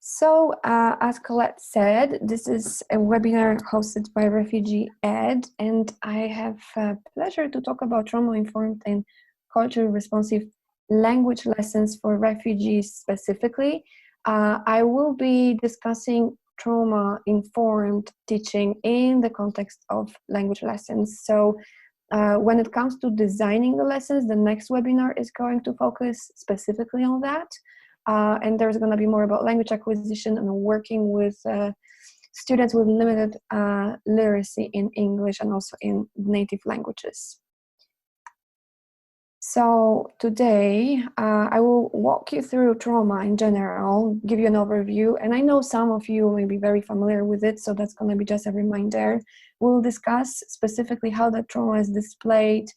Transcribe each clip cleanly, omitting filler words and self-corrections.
As Colette said, this is a webinar hosted by Refugee Ed, and I have pleasure to talk about trauma-informed and culturally responsive language lessons for refugees specifically. I will be discussing trauma-informed teaching in the context of language lessons. When it comes to designing the lessons, the next webinar is going to focus specifically on that. And there's going to be more about language acquisition and working with students with limited literacy in English and also in native languages. So today I will walk you through trauma in general, give you an overview, and I know some of you may be very familiar with it, so that's going to be just a reminder. We'll discuss specifically how that trauma is displayed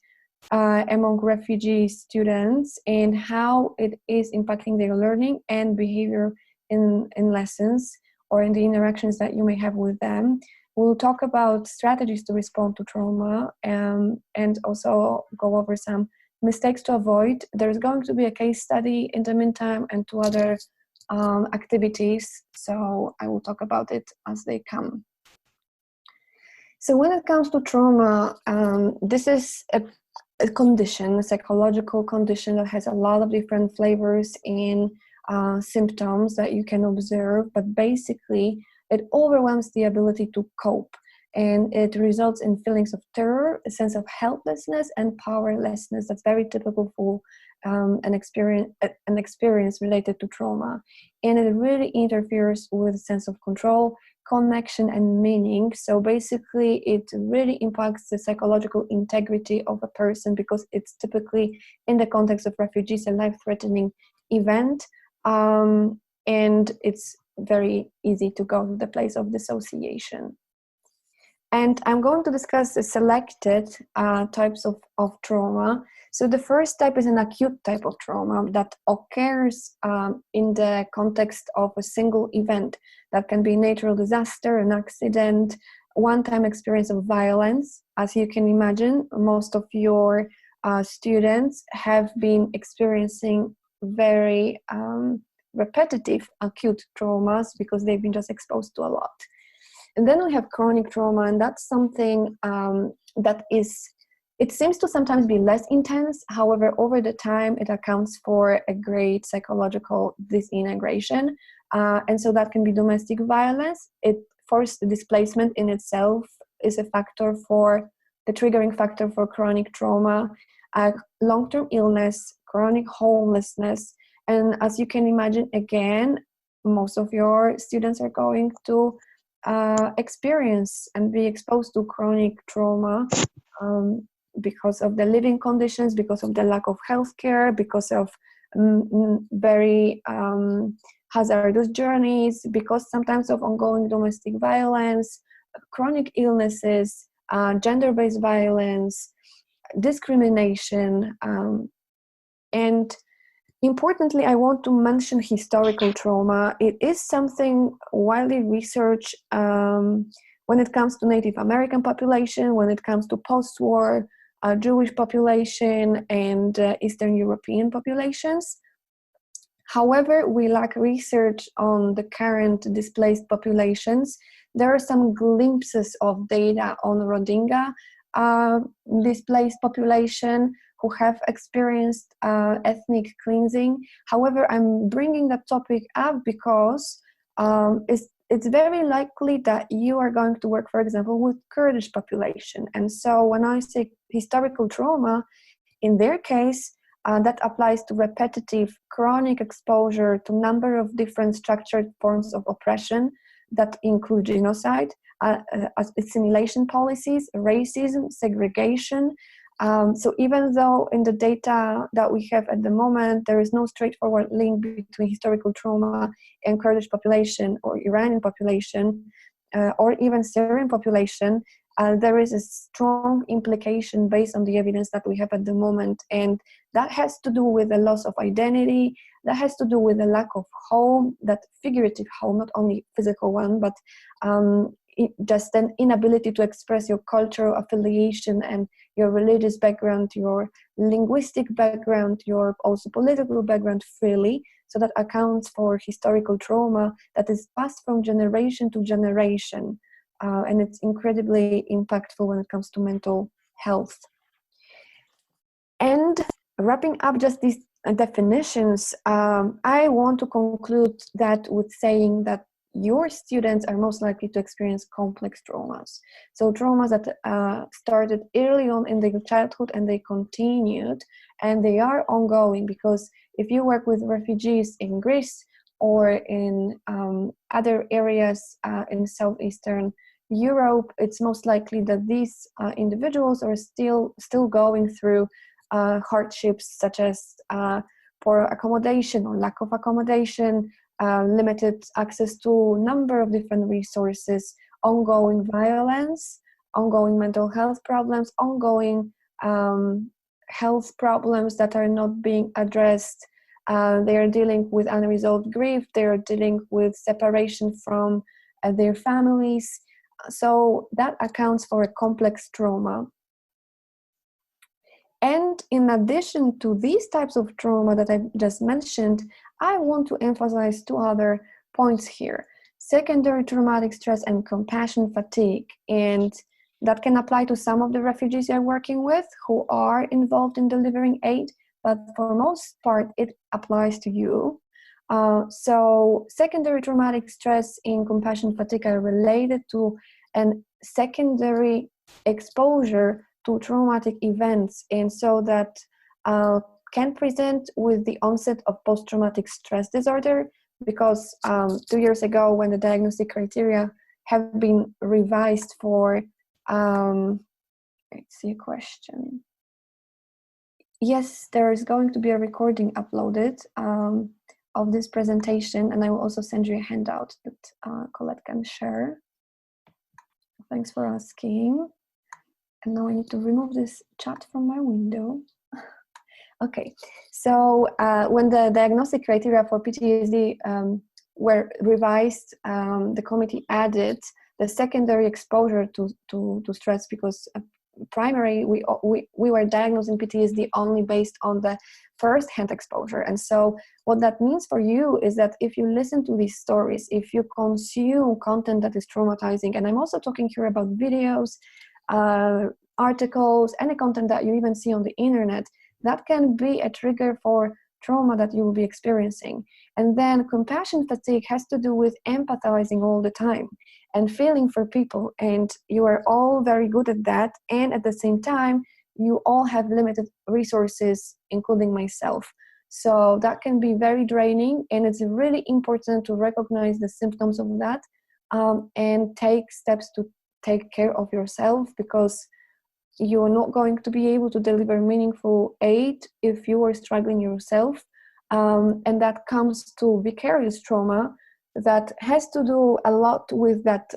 among refugee students and how it is impacting their learning and behavior in lessons or in the interactions that you may have with them. We'll talk about strategies to respond to trauma and also go over some mistakes to avoid. There's going to be a case study in the meantime and two other activities, so I will talk about it as they come. So when it comes to trauma, this is a condition, a psychological condition that has a lot of different flavors and symptoms that you can observe, but basically it overwhelms the ability to cope, and it results in feelings of terror, a sense of helplessness and powerlessness that's very typical for an experience related to trauma, and it really interferes with a sense of control, connection, and meaning. So basically it really impacts the psychological integrity of a person because it's typically in the context of refugees a life-threatening event, and it's very easy to go to the place of dissociation. And I'm going to discuss the selected types of trauma. So the first type is an acute type of trauma that occurs in the context of a single event. That can be a natural disaster, an accident, one-time experience of violence. As you can imagine, most of your students have been experiencing very repetitive acute traumas because they've been just exposed to a lot. And then we have chronic trauma, and that's something it seems to sometimes be less intense. However, over the time, it accounts for a great psychological disintegration. And so that can be domestic violence. Forced displacement in itself is a factor for the triggering factor for chronic trauma, long-term illness, chronic homelessness. And as you can imagine, again, most of your students are going to experience and be exposed to chronic trauma because of the living conditions, because of the lack of healthcare, because of very hazardous journeys, because sometimes of ongoing domestic violence, chronic illnesses, gender-based violence, discrimination, and importantly, I want to mention historical trauma. It is something widely researched when it comes to Native American population, when it comes to post-war Jewish population and Eastern European populations. However, we lack research on the current displaced populations. There are some glimpses of data on Rohingya displaced population who have experienced ethnic cleansing. However, I'm bringing that topic up because it's very likely that you are going to work, for example, with Kurdish population. And so when I say historical trauma, in their case, that applies to repetitive chronic exposure to a number of different structured forms of oppression that include genocide, assimilation policies, racism, segregation. So even though in the data that we have at the moment, there is no straightforward link between historical trauma and Kurdish population or Iranian population or even Syrian population, there is a strong implication based on the evidence that we have at the moment. And that has to do with the loss of identity, that has to do with the lack of home, that figurative home, not only physical one, but just an inability to express your cultural affiliation and your religious background, your linguistic background, your also political background freely. So that accounts for historical trauma that is passed from generation to generation. And it's incredibly impactful when it comes to mental health. And wrapping up just these definitions, I want to conclude that with saying that your students are most likely to experience complex traumas. So traumas that started early on in their childhood and they continued and they are ongoing, because if you work with refugees in Greece or in other areas in Southeastern Europe, it's most likely that these individuals are still going through hardships such as poor accommodation or lack of accommodation, limited access to a number of different resources, ongoing violence, ongoing mental health problems, ongoing health problems that are not being addressed. They are dealing with unresolved grief, they are dealing with separation from their families. So that accounts for a complex trauma. And in addition to these types of trauma that I just mentioned, I want to emphasize two other points here: secondary traumatic stress and compassion fatigue. And that can apply to some of the refugees you're working with who are involved in delivering aid, but for most part, it applies to you. So secondary traumatic stress and compassion fatigue are related to an secondary exposure to traumatic events, and so that can present with the onset of post-traumatic stress disorder, because 2 years ago, when the diagnostic criteria have been revised for, let's see a question. Yes, there is going to be a recording uploaded of this presentation, and I will also send you a handout that Colette can share. Thanks for asking. And now I need to remove this chat from my window. Okay, so when the diagnostic criteria for PTSD were revised, the committee added the secondary exposure to stress, because primary we were diagnosing PTSD only based on the first-hand exposure. And so what that means for you is that if you listen to these stories, if you consume content that is traumatizing, and I'm also talking here about videos, articles, any content that you even see on the internet, that can be a trigger for trauma that you will be experiencing. And then compassion fatigue has to do with empathizing all the time and feeling for people, and you are all very good at that, and at the same time you all have limited resources, including myself. So that can be very draining, and it's really important to recognize the symptoms of that and take steps to take care of yourself, because you're not going to be able to deliver meaningful aid if you are struggling yourself. And that comes to vicarious trauma that has to do a lot with that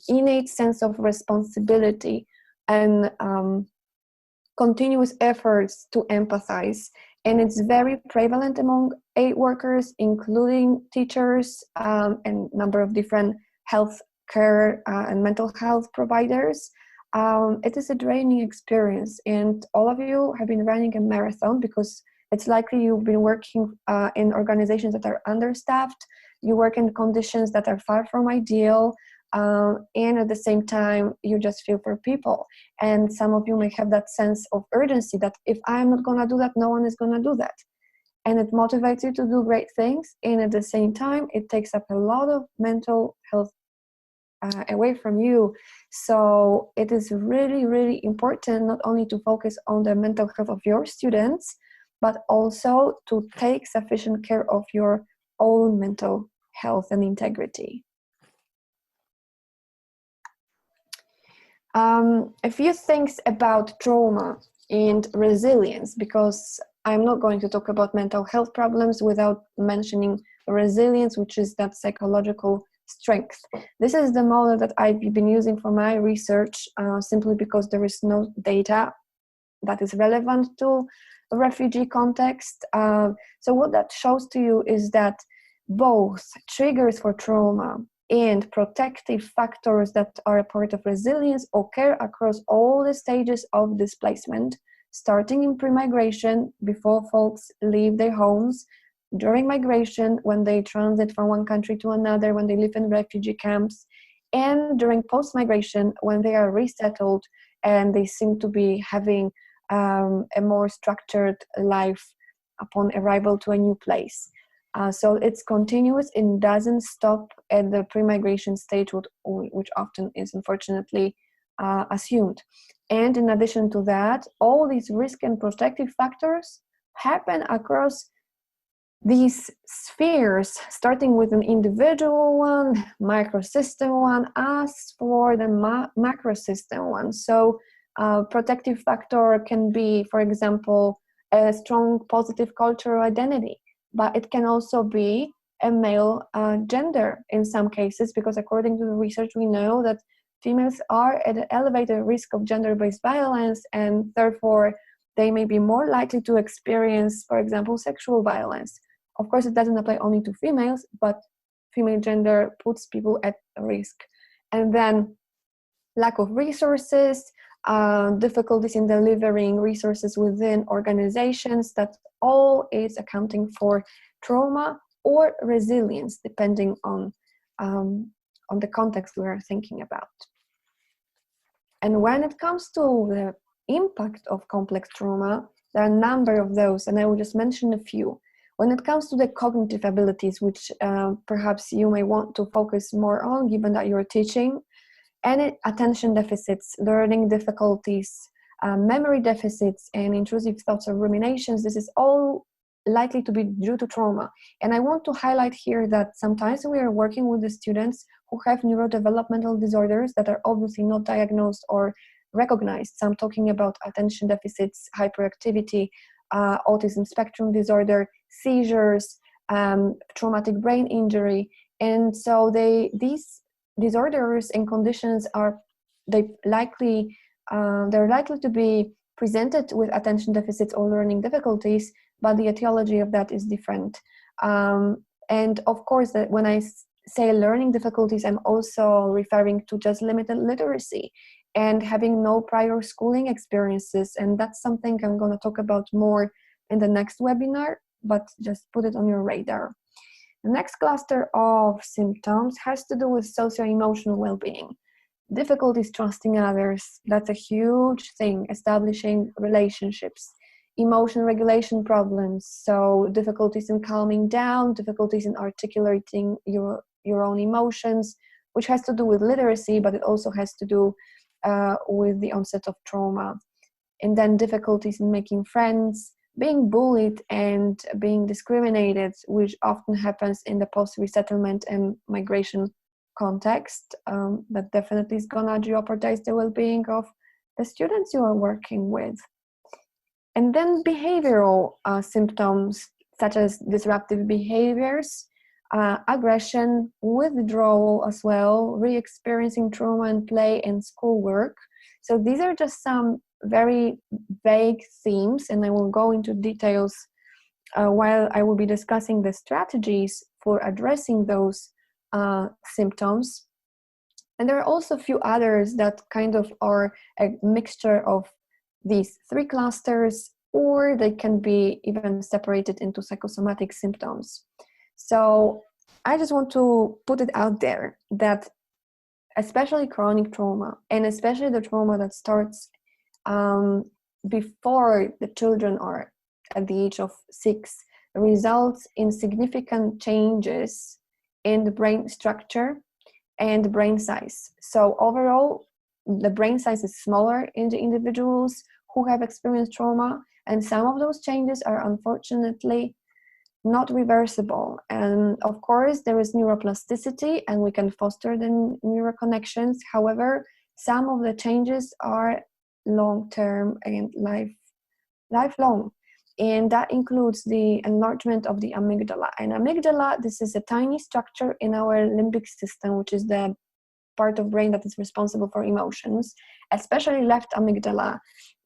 innate sense of responsibility and continuous efforts to empathize. And it's very prevalent among aid workers, including teachers and a number of different health care and mental health providers. It is a draining experience, and all of you have been running a marathon because it's likely you've been working in organizations that are understaffed. You work in conditions that are far from ideal, and at the same time, you just feel for people. And some of you may have that sense of urgency that if I'm not going to do that, no one is going to do that. And it motivates you to do great things, and at the same time, it takes up a lot of mental health away from you. So it is really, really important not only to focus on the mental health of your students, but also to take sufficient care of your own mental health and integrity. A few things about trauma and resilience, because I'm not going to talk about mental health problems without mentioning resilience, which is that psychological strength. This is the model that I've been using for my research simply because there is no data that is relevant to a refugee context. So what that shows to you is that both triggers for trauma and protective factors that are a part of resilience occur across all the stages of displacement, starting in pre-migration, before folks leave their homes, during migration, when they transit from one country to another, when they live in refugee camps, and during post-migration, when they are resettled and they seem to be having a more structured life upon arrival to a new place. So it's continuous. It doesn't stop at the pre-migration stage, which often is unfortunately assumed. And in addition to that, all these risk and protective factors happen across these spheres, starting with an individual one, microsystem one, as for the macrosystem one. So protective factor can be, for example, a strong positive cultural identity, but it can also be a male gender in some cases, because according to the research, we know that females are at an elevated risk of gender-based violence, and therefore they may be more likely to experience, for example, sexual violence. Of course, it doesn't apply only to females, but female gender puts people at risk. And then lack of resources, difficulties in delivering resources within organizations, that all is accounting for trauma or resilience, depending on the context we are thinking about. And when it comes to the impact of complex trauma, there are a number of those, and I will just mention a few. When it comes to the cognitive abilities, which perhaps you may want to focus more on, given that you're teaching, any attention deficits, learning difficulties, memory deficits, and intrusive thoughts or ruminations, this is all likely to be due to trauma. And I want to highlight here that sometimes we are working with the students who have neurodevelopmental disorders that are obviously not diagnosed or recognized. So I'm talking about attention deficits, hyperactivity, autism spectrum disorder, seizures, traumatic brain injury. And so these disorders and conditions they're likely to be presented with attention deficits or learning difficulties, but the etiology of that is different. And of course, that when I say learning difficulties, I'm also referring to just limited literacy and having no prior schooling experiences. And that's something I'm going to talk about more in the next webinar, but just put it on your radar. The next cluster of symptoms has to do with socio-emotional well-being. Difficulties trusting others, that's a huge thing, establishing relationships. Emotion regulation problems, so difficulties in calming down, difficulties in articulating your own emotions, which has to do with literacy, but it also has to do with the onset of trauma. And then difficulties in making friends, being bullied and being discriminated, which often happens in the post-resettlement and migration context, that definitely is gonna jeopardize the well-being of the students you are working with. And then behavioral symptoms such as disruptive behaviors, aggression, withdrawal as well, re-experiencing trauma in play and schoolwork. So these are just some very vague themes, and I will go into details while I will be discussing the strategies for addressing those symptoms. And there are also a few others that kind of are a mixture of these three clusters, or they can be even separated into psychosomatic symptoms. So I just want to put it out there that especially chronic trauma, and especially the trauma that starts before the children are at the age of 6, results in significant changes in the brain structure and the brain size. So overall, the brain size is smaller in the individuals who have experienced trauma, and some of those changes are unfortunately not reversible. And of course, there is neuroplasticity, and we can foster the neural connections. However, some of the changes are long-term and lifelong. And that includes the enlargement of the amygdala. And amygdala, this is a tiny structure in our limbic system, which is the part of brain that is responsible for emotions, especially left amygdala.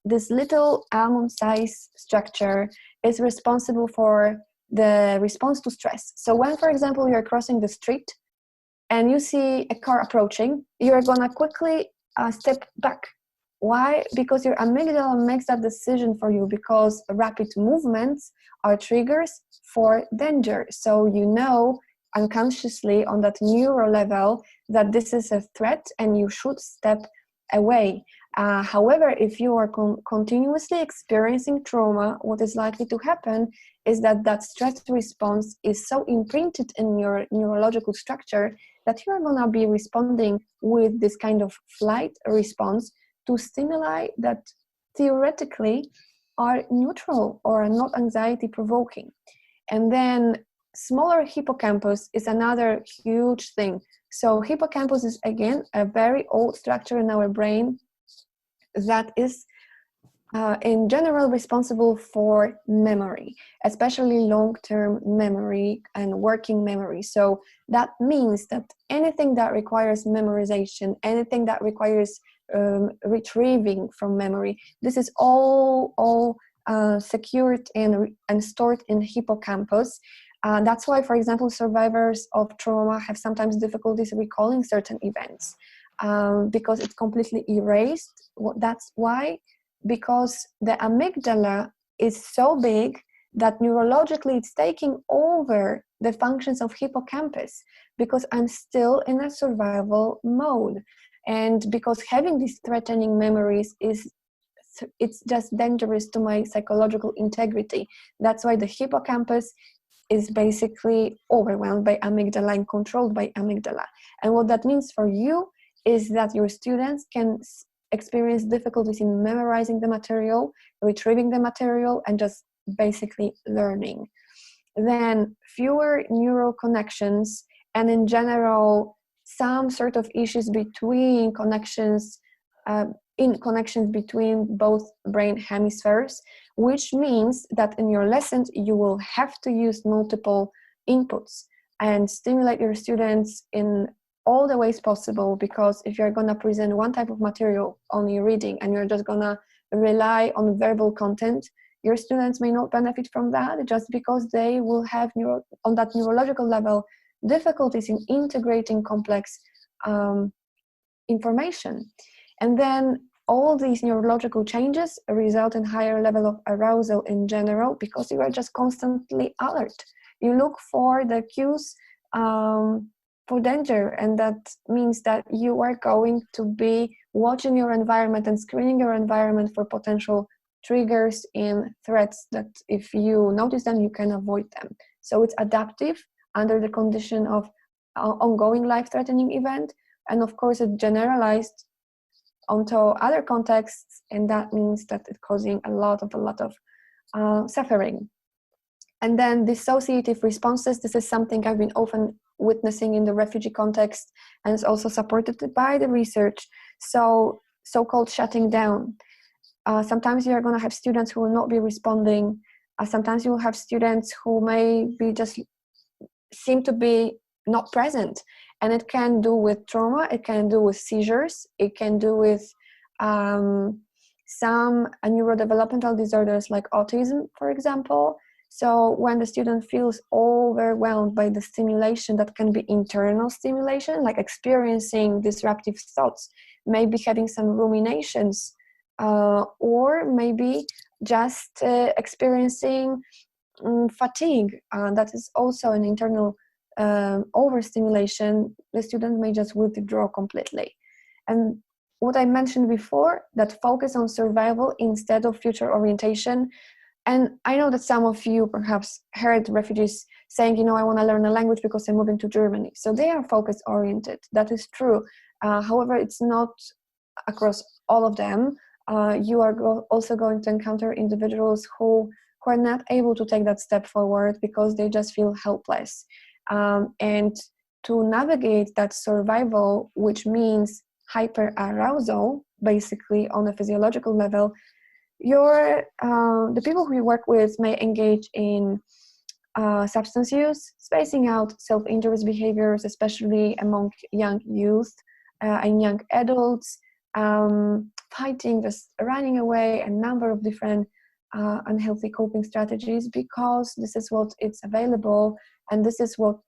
This little almond-sized structure is responsible for the response to stress. So when, for example, you're crossing the street and you see a car approaching, you're gonna quickly step back. Why? Because your amygdala makes that decision for you, because rapid movements are triggers for danger. So you know unconsciously on that neural level that this is a threat and you should step away. However, if you are continuously experiencing trauma, what is likely to happen is that that stress response is so imprinted in your neurological structure that you're going to be responding with this kind of flight response to stimuli that theoretically are neutral or are not anxiety provoking. And then smaller hippocampus is another huge thing. So hippocampus is again a very old structure in our brain that is in general responsible for memory, especially long-term memory and working memory. So that means that anything that requires memorization, anything that requires retrieving from memory, this is all secured and stored in hippocampus. That's why, for example, survivors of trauma have sometimes difficulties recalling certain events because it's completely erased. That's why, because the amygdala is so big that neurologically it's taking over the functions of hippocampus, because I'm still in a survival mode. And because having these threatening memories it's just dangerous to my psychological integrity. That's why the hippocampus is basically overwhelmed by amygdala and controlled by amygdala. And what that means for you is that your students can experience difficulties in memorizing the material, retrieving the material, and just basically learning. Then fewer neural connections, and in general, some sort of issues between connections, in connections between both brain hemispheres, which means that in your lessons, you will have to use multiple inputs and stimulate your students in all the ways possible, because if you're going to present one type of material, only reading, and you're just going to rely on verbal content, your students may not benefit from that, just because they will have on that neurological level difficulties in integrating complex information. And then all these neurological changes result in higher level of arousal in general, because you are just constantly alert. You look for the cues for danger, and that means that you are going to be watching your environment and screening your environment for potential triggers in threats that if you notice them, you can avoid them. So it's adaptive under the condition of ongoing life-threatening event, and of course it's generalized onto other contexts, and that means that it's causing a lot of suffering. And then dissociative responses, this is something I've been often witnessing in the refugee context, and it's also supported by the research. So-called shutting down. Sometimes you're going to have students who will not be responding. Sometimes you will have students who may be just seem to be not present. And it can do with trauma, it can do with seizures, it can do with some neurodevelopmental disorders like autism, for example. So when the student feels overwhelmed by the stimulation, that can be internal stimulation, like experiencing disruptive thoughts, maybe having some ruminations, or maybe just experiencing fatigue. That is also an internal overstimulation. The student may just withdraw completely. And what I mentioned before, that focus on survival instead of future orientation. And I know that some of you perhaps heard refugees saying, I want to learn a language because I'm moving to Germany. So they are focus oriented. That is true. However, it's not across all of them. You are also going to encounter individuals who are not able to take that step forward because they just feel helpless. And to navigate that survival, which means hyperarousal, basically on a physiological level, the people who you work with may engage in substance use, spacing out self-injurious behaviors, especially among young youth and young adults, fighting, just running away, a number of different unhealthy coping strategies, because this is what it's available, and this is what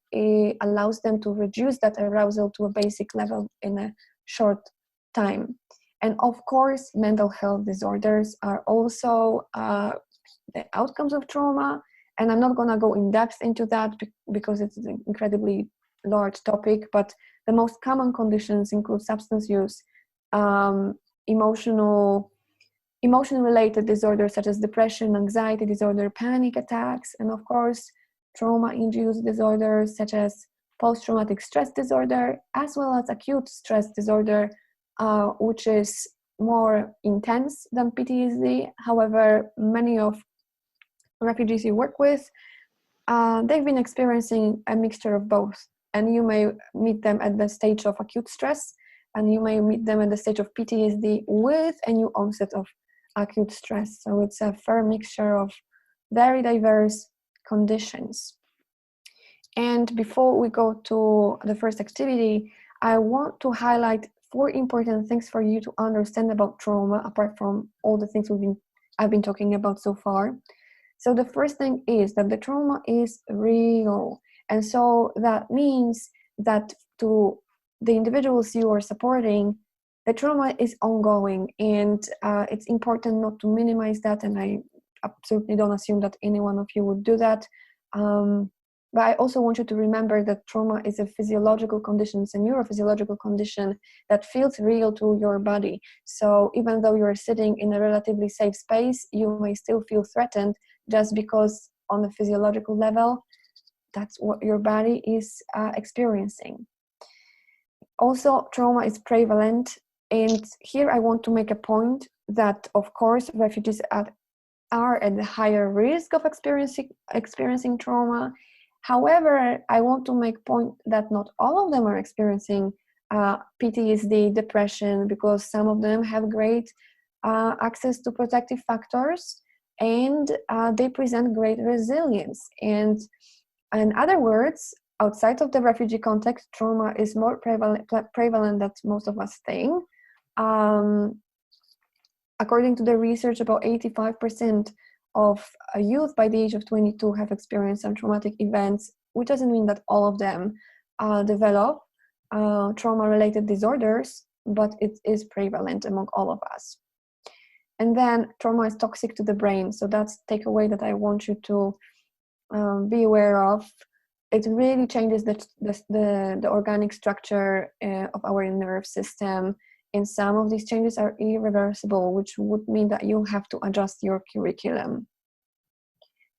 allows them to reduce that arousal to a basic level in a short time. And of course, mental health disorders are also the outcomes of trauma, and I'm not going to go in depth into that because it's an incredibly large topic, but the most common conditions include substance use, emotion-related disorders such as depression, anxiety disorder, panic attacks, and of course, trauma-induced disorders such as post-traumatic stress disorder, as well as acute stress disorder, which is more intense than PTSD. However, many of refugees you work with, they've been experiencing a mixture of both. And you may meet them at the stage of acute stress, and you may meet them at the stage of PTSD with a new onset of acute stress. So it's a fair mixture of very diverse conditions. And before we go to the first activity, I want to highlight 4 important things for you to understand about trauma, apart from all the things I've been talking about so far. So the first thing is that the trauma is real. And so that means that to the individuals you are supporting, the trauma is ongoing, and it's important not to minimize that. And I absolutely don't assume that any one of you would do that. But I also want you to remember that trauma is a physiological condition, it's a neurophysiological condition that feels real to your body. So even though you're sitting in a relatively safe space, you may still feel threatened just because on the physiological level, that's what your body is experiencing. Also, trauma is prevalent. And here I want to make a point that, of course, refugees are at the higher risk of experiencing trauma. However, I want to make point that not all of them are experiencing PTSD, depression, because some of them have great access to protective factors, and they present great resilience. And in other words, outside of the refugee context, trauma is more prevalent than most of us think. According to the research, about 85% of youth by the age of 22 have experienced some traumatic events, which doesn't mean that all of them develop trauma-related disorders, but it is prevalent among all of us. And then trauma is toxic to the brain. So that's takeaway that I want you to be aware of. It really changes the organic structure of our nerve system. And some of these changes are irreversible, which would mean that you have to adjust your curriculum.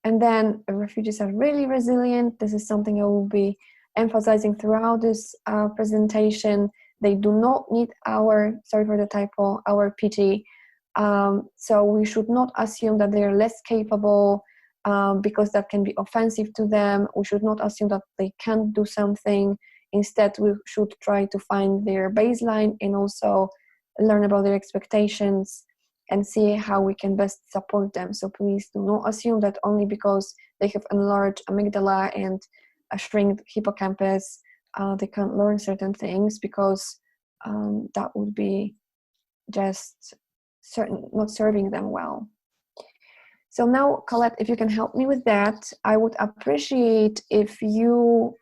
And then refugees are really resilient. This is something I will be emphasizing throughout this presentation. They do not need our pity. So we should not assume that they are less capable because that can be offensive to them. We should not assume that they can't do something. Instead, we should try to find their baseline and also learn about their expectations and see how we can best support them. So please do not assume that only because they have enlarged amygdala and a shrinked hippocampus, they can't learn certain things, because that would be just not serving them well. So now, Colette, if you can help me with that, I would appreciate if you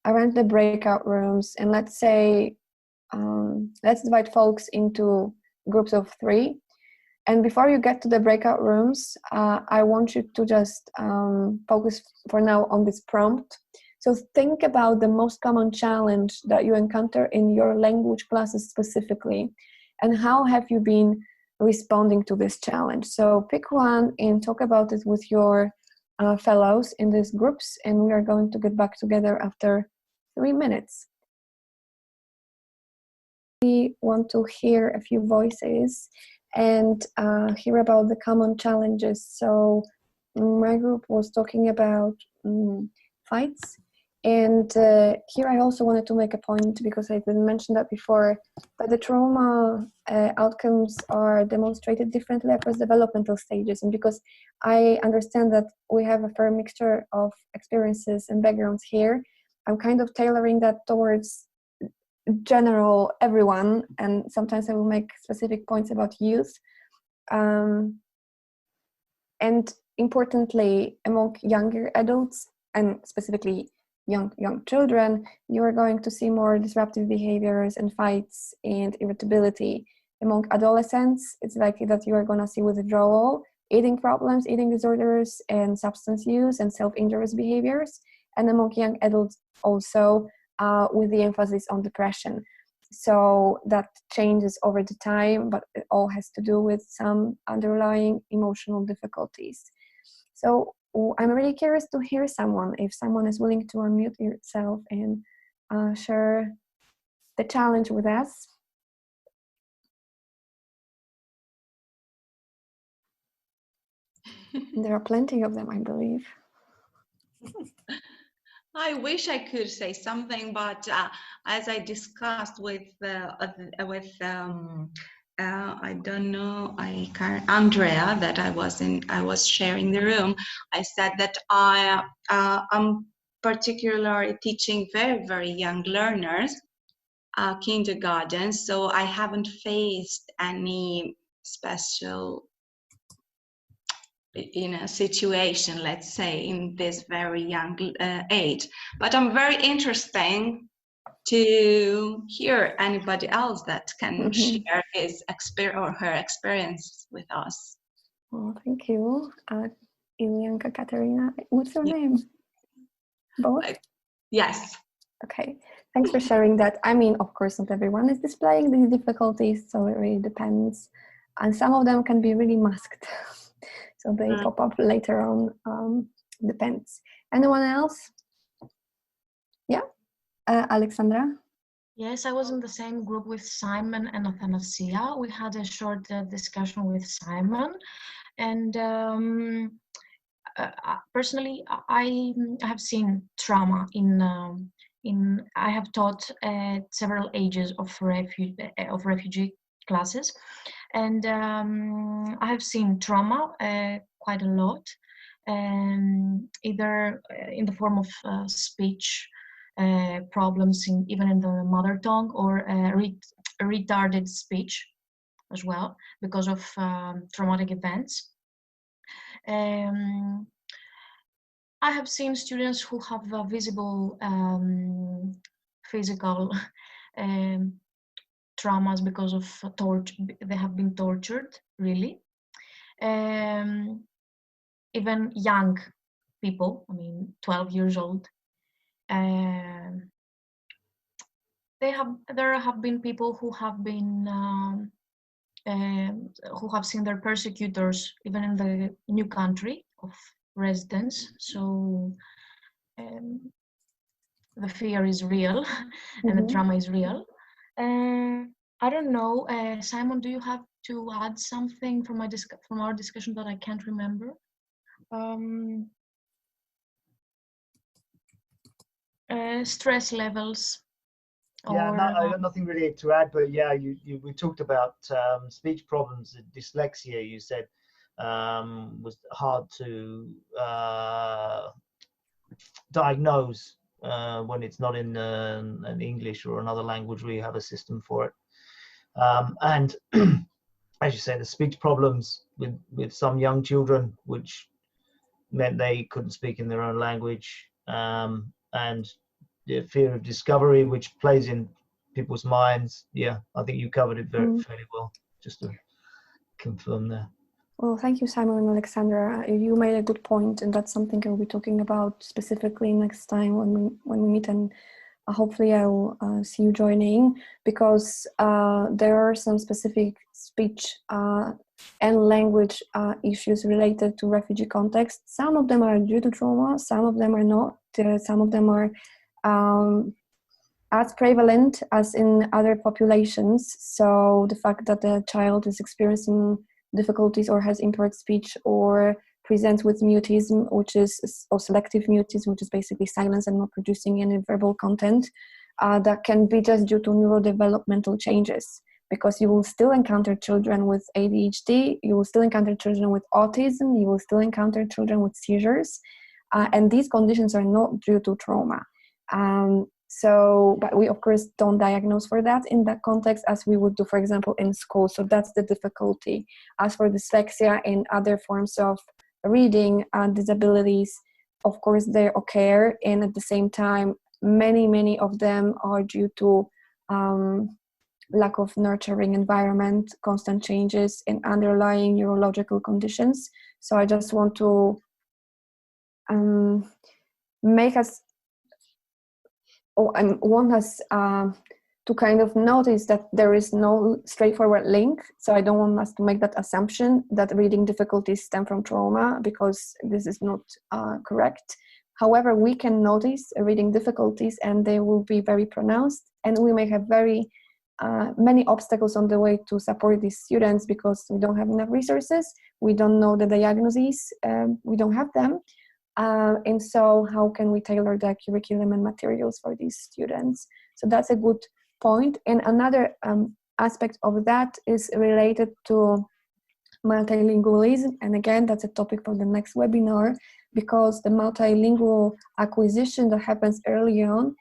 arrange the breakout rooms, and let's say, let's divide folks into groups of 3. And before you get to the breakout rooms, I want you to just focus for now on this prompt. So think about the most common challenge that you encounter in your language classes specifically, and how have you been responding to this challenge. So pick one and talk about it with your fellows in these groups, and we are going to get back together after 3 minutes. We want to hear a few voices and hear about the common challenges. So my group was talking about fights, and here I also wanted to make a point, because I didn't mention that before, that the trauma outcomes are demonstrated differently across developmental stages. And because I understand that we have a fair mixture of experiences and backgrounds here, I'm kind of tailoring that towards general everyone, and sometimes I will make specific points about youth. And importantly, among younger adults, and specifically young children, you are going to see more disruptive behaviors and fights and irritability. Among adolescents, it's likely that you are going to see withdrawal, eating problems, eating disorders, and substance use and self-injurious behaviors. And among young adults also, with the emphasis on depression. So that changes over the time, but it all has to do with some underlying emotional difficulties. So I'm really curious to hear if someone is willing to unmute yourself and share the challenge with us. There are plenty of them, I believe. I wish I could say something, but as I discussed with I don't know, Andrea, that I was sharing the room. I said that I'm particularly teaching very, very young learners, kindergarten, so I haven't faced any special situation, let's say, in this very young age. But I'm very interested to hear anybody else that can share his experience or her experience with us. Oh, thank you. Ilianka, Katerina, what's your name? Both? Yes. Okay, thanks for sharing that. I mean, of course, not everyone is displaying these difficulties, so it really depends. And some of them can be really masked. So they pop up later on, depends. Anyone else? Yeah, Alexandra? Yes, I was in the same group with Simon and Athanasia. We had a short discussion with Simon. And personally, I have seen trauma I have taught several ages of refugee classes. And I have seen trauma quite a lot, either in the form of speech problems, even in the mother tongue, or retarded speech as well because of traumatic events. I have seen students who have visible physical traumas because of torture. They have been tortured, really. Even young people, 12 years old. There have been people who have been who have seen their persecutors even in the new country of residence. So the fear is real and the trauma is real. I don't know, Simon, do you have to add something from our discussion that I can't remember? Stress levels. Yeah, no, I got nothing really to add, but yeah, we talked about speech problems, dyslexia. You said was hard to diagnose when it's not in an English or another language where you have a system for it. And as you say, the speech problems with some young children, which meant they couldn't speak in their own language, and the fear of discovery, which plays in people's minds. Yeah, I think you covered it fairly well, just to confirm there. Well, thank you, Simon and Alexandra. You made a good point, and that's something I'll be talking about specifically next time when we meet, and hopefully I will see you joining, because there are some specific speech and language issues related to refugee context. Some of them are due to trauma, some of them are not. Some of them are as prevalent as in other populations. So the fact that the child is experiencing difficulties or has impaired speech or presents with mutism, or selective mutism, which is basically silence and not producing any verbal content, that can be just due to neurodevelopmental changes, because you will still encounter children with ADHD, you will still encounter children with autism, you will still encounter children with seizures, and these conditions are not due to trauma. But we of course don't diagnose for that in that context as we would do, for example, in school. So that's the difficulty. As for dyslexia and other forms of reading disabilities, of course, they occur, and at the same time, many of them are due to lack of nurturing environment, constant changes, and underlying neurological conditions. So I just want to make us, want us to kind of notice that there is no straightforward link. So I don't want us to make that assumption that reading difficulties stem from trauma, because this is not correct. However, we can notice reading difficulties and they will be very pronounced, and we may have very many obstacles on the way to support these students because we don't have enough resources, we don't know the diagnoses, we don't have them. And so how can we tailor the curriculum and materials for these students? So that's a good point. And another aspect of that is related to multilingualism. And again, that's a topic for the next webinar, because the multilingual acquisition that happens early on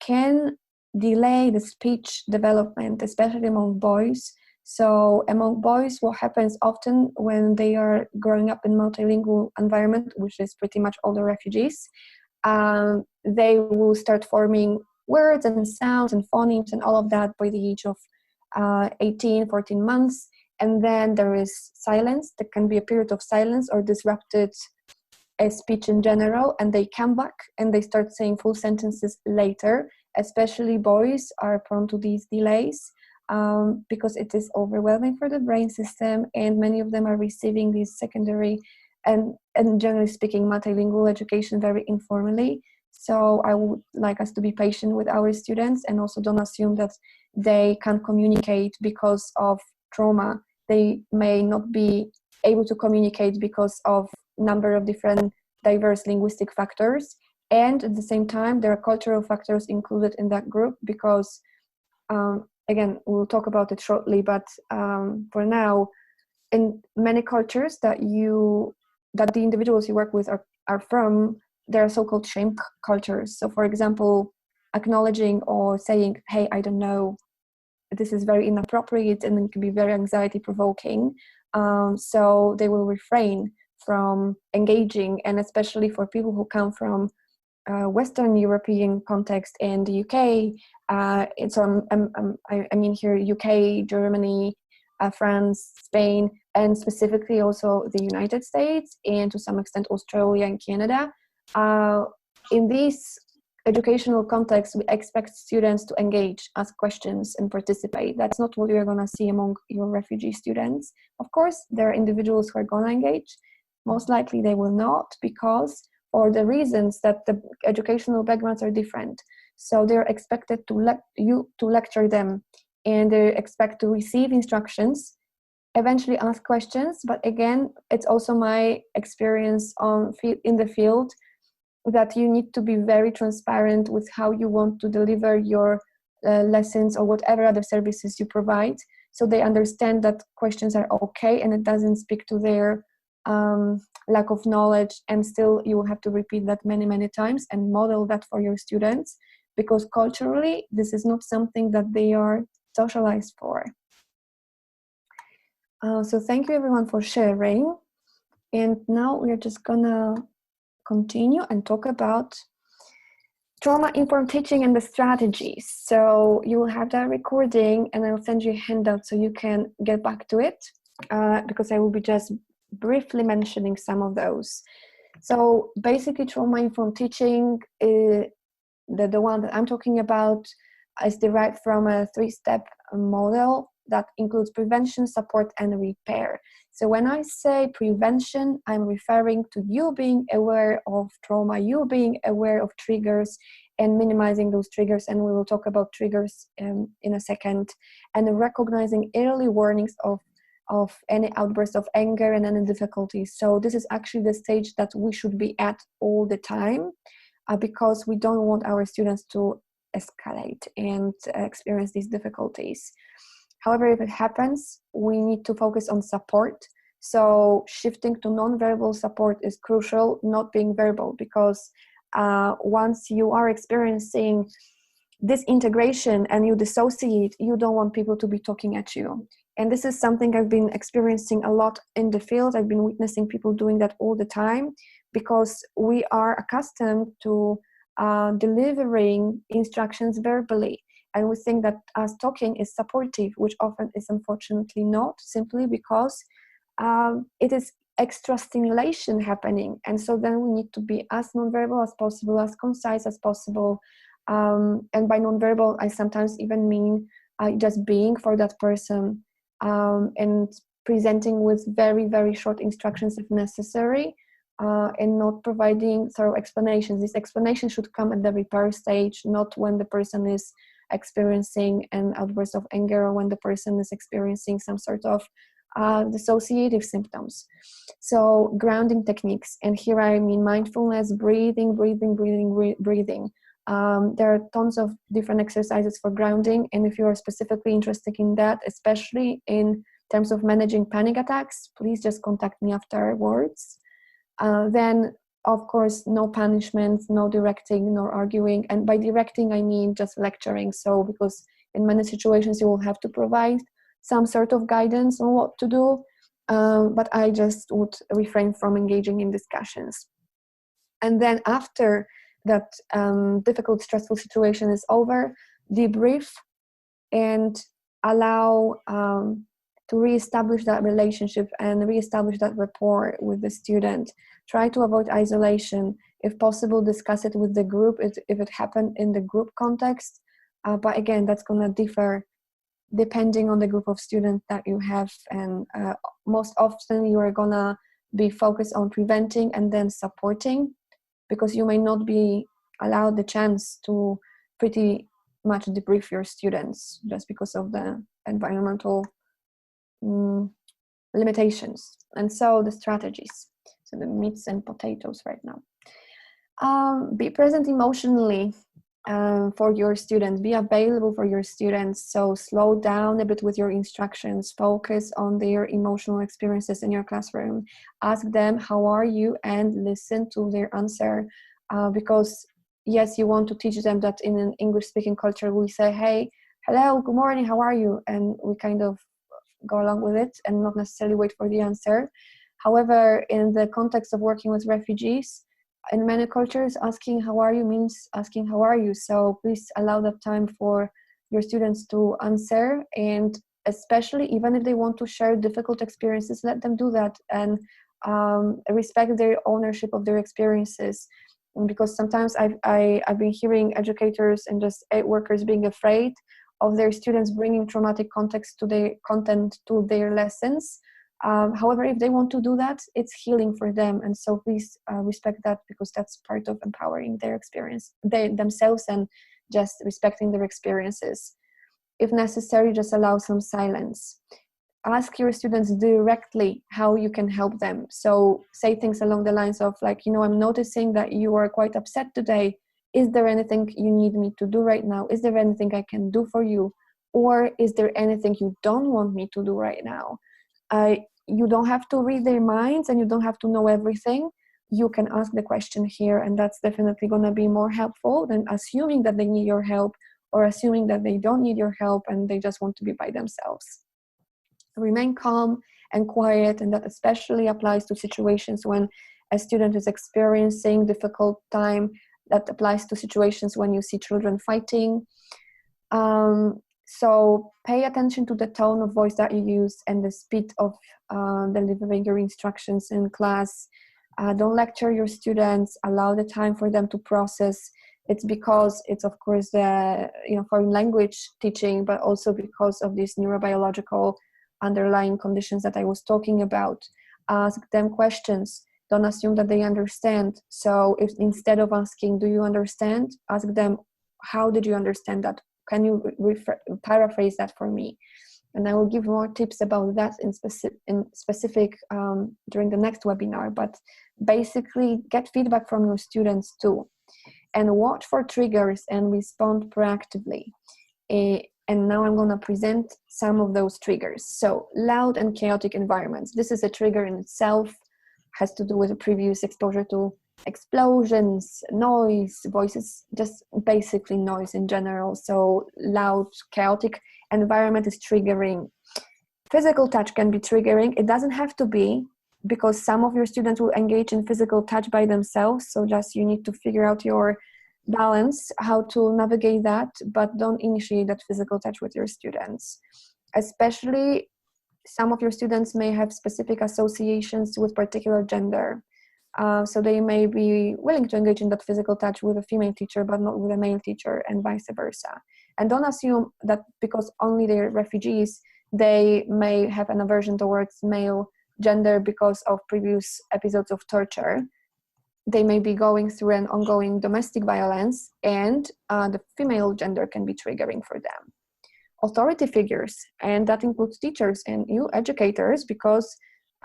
can delay the speech development, especially among boys. So among boys, what happens often when they are growing up in multilingual environment, which is pretty much all the refugees, they will start forming words and sounds and phonemes and all of that by the age of 18, 14 months. And then there is silence. There can be a period of silence or disrupted speech in general, and they come back and they start saying full sentences later. Especially boys are prone to these delays because it is overwhelming for the brain system, and many of them are receiving these secondary and generally speaking multilingual education very informally. So I would like us to be patient with our students and also don't assume that they can't communicate because of trauma. They may not be able to communicate because of number of different diverse linguistic factors, and at the same time there are cultural factors included in that group, because again, we'll talk about it shortly, but for now, in many cultures that the individuals you work with are from, there are so-called shame cultures. So for example, acknowledging or saying, hey, I don't know, this is very inappropriate, and it can be very anxiety provoking. So they will refrain from engaging, and especially for people who come from Western European context in the UK, so I mean here UK, Germany, France, Spain, and specifically also the United States, and to some extent Australia and Canada. In these educational contexts, we expect students to engage, ask questions, and participate. That's not what you're going to see among your refugee students. Of course, there are individuals who are going to engage. Most likely they will not, because or the reasons that the educational backgrounds are different. So they're expected to lecture them, and they expect to receive instructions, eventually ask questions. But again, it's also my experience in the field that you need to be very transparent with how you want to deliver your lessons or whatever other services you provide, so they understand that questions are okay and it doesn't speak to their lack of knowledge. And still you will have to repeat that many times and model that for your students, because culturally this is not something that they are socialized for. So thank you everyone for sharing, and now we're just gonna continue and talk about trauma-informed teaching and the strategies. So you will have that recording, and I'll send you a handout so you can get back to it, because I will be just briefly mentioning some of those. So basically, trauma-informed teaching, the one that I'm talking about, is derived from a 3-step model that includes prevention, support, and repair. So when I say prevention, I'm referring to you being aware of trauma, you being aware of triggers and minimizing those triggers, and we will talk about triggers in a second, and recognizing early warnings of any outburst of anger and any difficulties. So this is actually the stage that we should be at all the time, because we don't want our students to escalate and experience these difficulties. However, if it happens, we need to focus on support. So shifting to non-verbal support is crucial, not being verbal, because once you are experiencing this integration and you dissociate, you don't want people to be talking at you. And this is something I've been experiencing a lot in the field. I've been witnessing people doing that all the time, because we are accustomed to delivering instructions verbally. And we think that us talking is supportive, which often is unfortunately not, simply because it is extra stimulation happening. And so then we need to be as nonverbal as possible, as concise as possible. And by nonverbal, I sometimes even mean just being for that person, and presenting with very, very short instructions if necessary, and not providing thorough explanations. These explanations should come at the repair stage, not when the person is experiencing an outburst of anger, or when the person is experiencing some sort of dissociative symptoms. So grounding techniques, and here I mean mindfulness, breathing. There are tons of different exercises for grounding, and if you are specifically interested in that, especially in terms of managing panic attacks, please just contact me afterwards. Then, of course, no punishments, no directing, no arguing. And by directing, I mean just lecturing. So, because in many situations you will have to provide some sort of guidance on what to do, but I just would refrain from engaging in discussions. And then after that difficult, stressful situation is over, debrief and allow to reestablish that relationship and reestablish that rapport with the student. Try to avoid isolation. If possible, discuss it with the group if it happened in the group context. But again, that's going to differ depending on the group of students that you have. And most often you are going to be focused on preventing and then supporting, because you may not be allowed the chance to pretty much debrief your students just because of the environmental limitations. And so the strategies, so the meats and potatoes right now. Be present emotionally for your students, be available for your students. So slow down a bit with your instructions, focus on their emotional experiences in your classroom, ask them how are you, and listen to their answer, because yes, you want to teach them that in an English speaking culture we say, hey, hello, good morning, how are you, and we kind of go along with it and not necessarily wait for the answer. However, in the context of working with refugees, in many cultures, asking how are you means asking how are you. So please allow that time for your students to answer, and especially even if they want to share difficult experiences, let them do that, and respect their ownership of their experiences. Because sometimes I've been hearing educators and just aid workers being afraid of their students bringing traumatic context to their content to their lessons. However, if they want to do that, it's healing for them, and so please respect that, because that's part of empowering their experience, themselves, and just respecting their experiences. If necessary, just allow some silence. Ask your students directly how you can help them. So say things along the lines of like, I'm noticing that you are quite upset today. Is there anything you need me to do right now? Is there anything I can do for you? Or is there anything you don't want me to do right now? You don't have to read their minds, and you don't have to know everything. You can ask the question here, and that's definitely going to be more helpful than assuming that they need your help, or assuming that they don't need your help and they just want to be by themselves. Remain calm and quiet, and that especially applies to situations when a student is experiencing difficult time. That applies to situations when you see children fighting. So pay attention to the tone of voice that you use and the speed of delivering your instructions in class. Don't lecture your students. Allow the time for them to process. It's because it's, of course, the foreign language teaching, but also because of these neurobiological underlying conditions that I was talking about. Ask them questions. Don't assume that they understand. So if instead of asking, do you understand? Ask them, how did you understand that? Can you paraphrase that for me? And I will give more tips about that in specific during the next webinar. But basically, get feedback from your students too. And watch for triggers and respond proactively. And now I'm going to present some of those triggers. So loud and chaotic environments. This is a trigger in itself. Has to do with a previous exposure to explosions, noise, voices, just basically noise in general. So loud, chaotic environment is triggering. Physical touch can be triggering. It doesn't have to be, because some of your students will engage in physical touch by themselves. So just you need to figure out your balance, how to navigate that, but don't initiate that physical touch with your students. Especially some of your students may have specific associations with particular gender. So they may be willing to engage in that physical touch with a female teacher, but not with a male teacher, and vice versa. And don't assume that because only they're refugees, they may have an aversion towards male gender because of previous episodes of torture. They may be going through an ongoing domestic violence, and the female gender can be triggering for them. Authority figures, and that includes teachers and you educators, because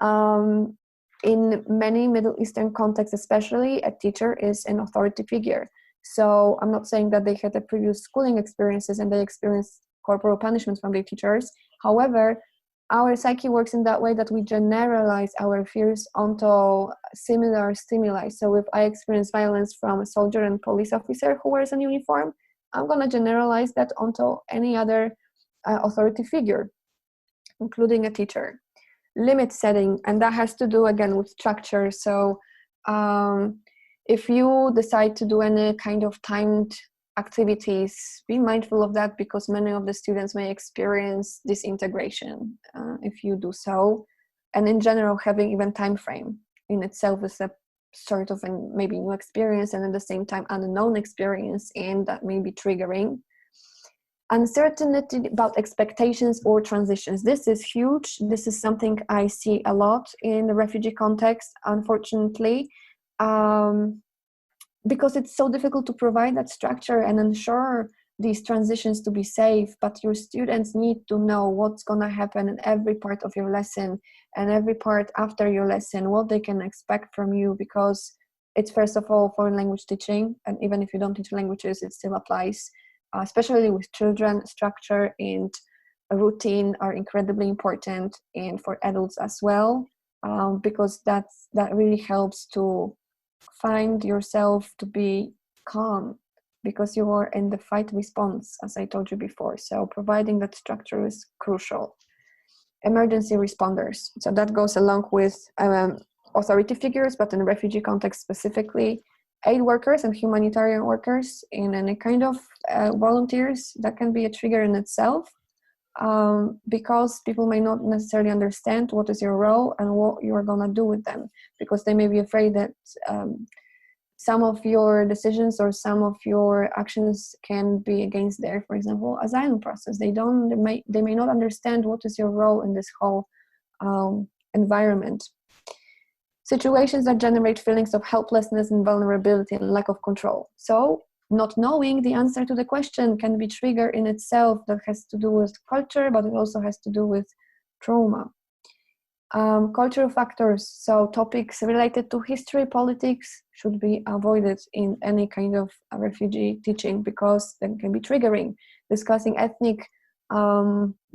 in many Middle Eastern contexts especially, a teacher is an authority figure. So I'm not saying that they had the previous schooling experiences and they experienced corporal punishment from their teachers. However, our psyche works in that way that we generalize our fears onto similar stimuli. So if I experience violence from a soldier and police officer who wears a uniform, I'm going to generalize that onto any other authority figure, including a teacher. Limit setting, and that has to do again with structure. So if you decide to do any kind of timed activities, be mindful of that, because many of the students may experience disintegration if you do so. And in general, having even time frame in itself is a sort of maybe new experience, and at the same time unknown experience, and that may be triggering. Uncertainty about expectations or transitions. This is huge. This is something I see a lot in the refugee context, unfortunately, because it's so difficult to provide that structure and ensure these transitions to be safe. But your students need to know what's going to happen in every part of your lesson and every part after your lesson, what they can expect from you, because it's first of all foreign language teaching, and even if you don't teach languages, it still applies. Especially with children, structure and a routine are incredibly important, and for adults as well, because that really helps to find yourself to be calm, because you are in the fight response, as I told you before. So providing that structure is crucial. Emergency responders. So that goes along with authority figures, but in the refugee context specifically, aid workers and humanitarian workers in any kind of volunteers. That can be a trigger in itself, because people may not necessarily understand what is your role and what you are going to do with them, because they may be afraid that some of your decisions or some of your actions can be against their, for example, asylum process. They may not understand what is your role in this whole environment. Situations that generate feelings of helplessness and vulnerability and lack of control. So not knowing the answer to the question can be a trigger in itself that has to do with culture, but it also has to do with trauma. Cultural factors, so topics related to history, politics should be avoided in any kind of refugee teaching, because they can be triggering. Discussing ethnic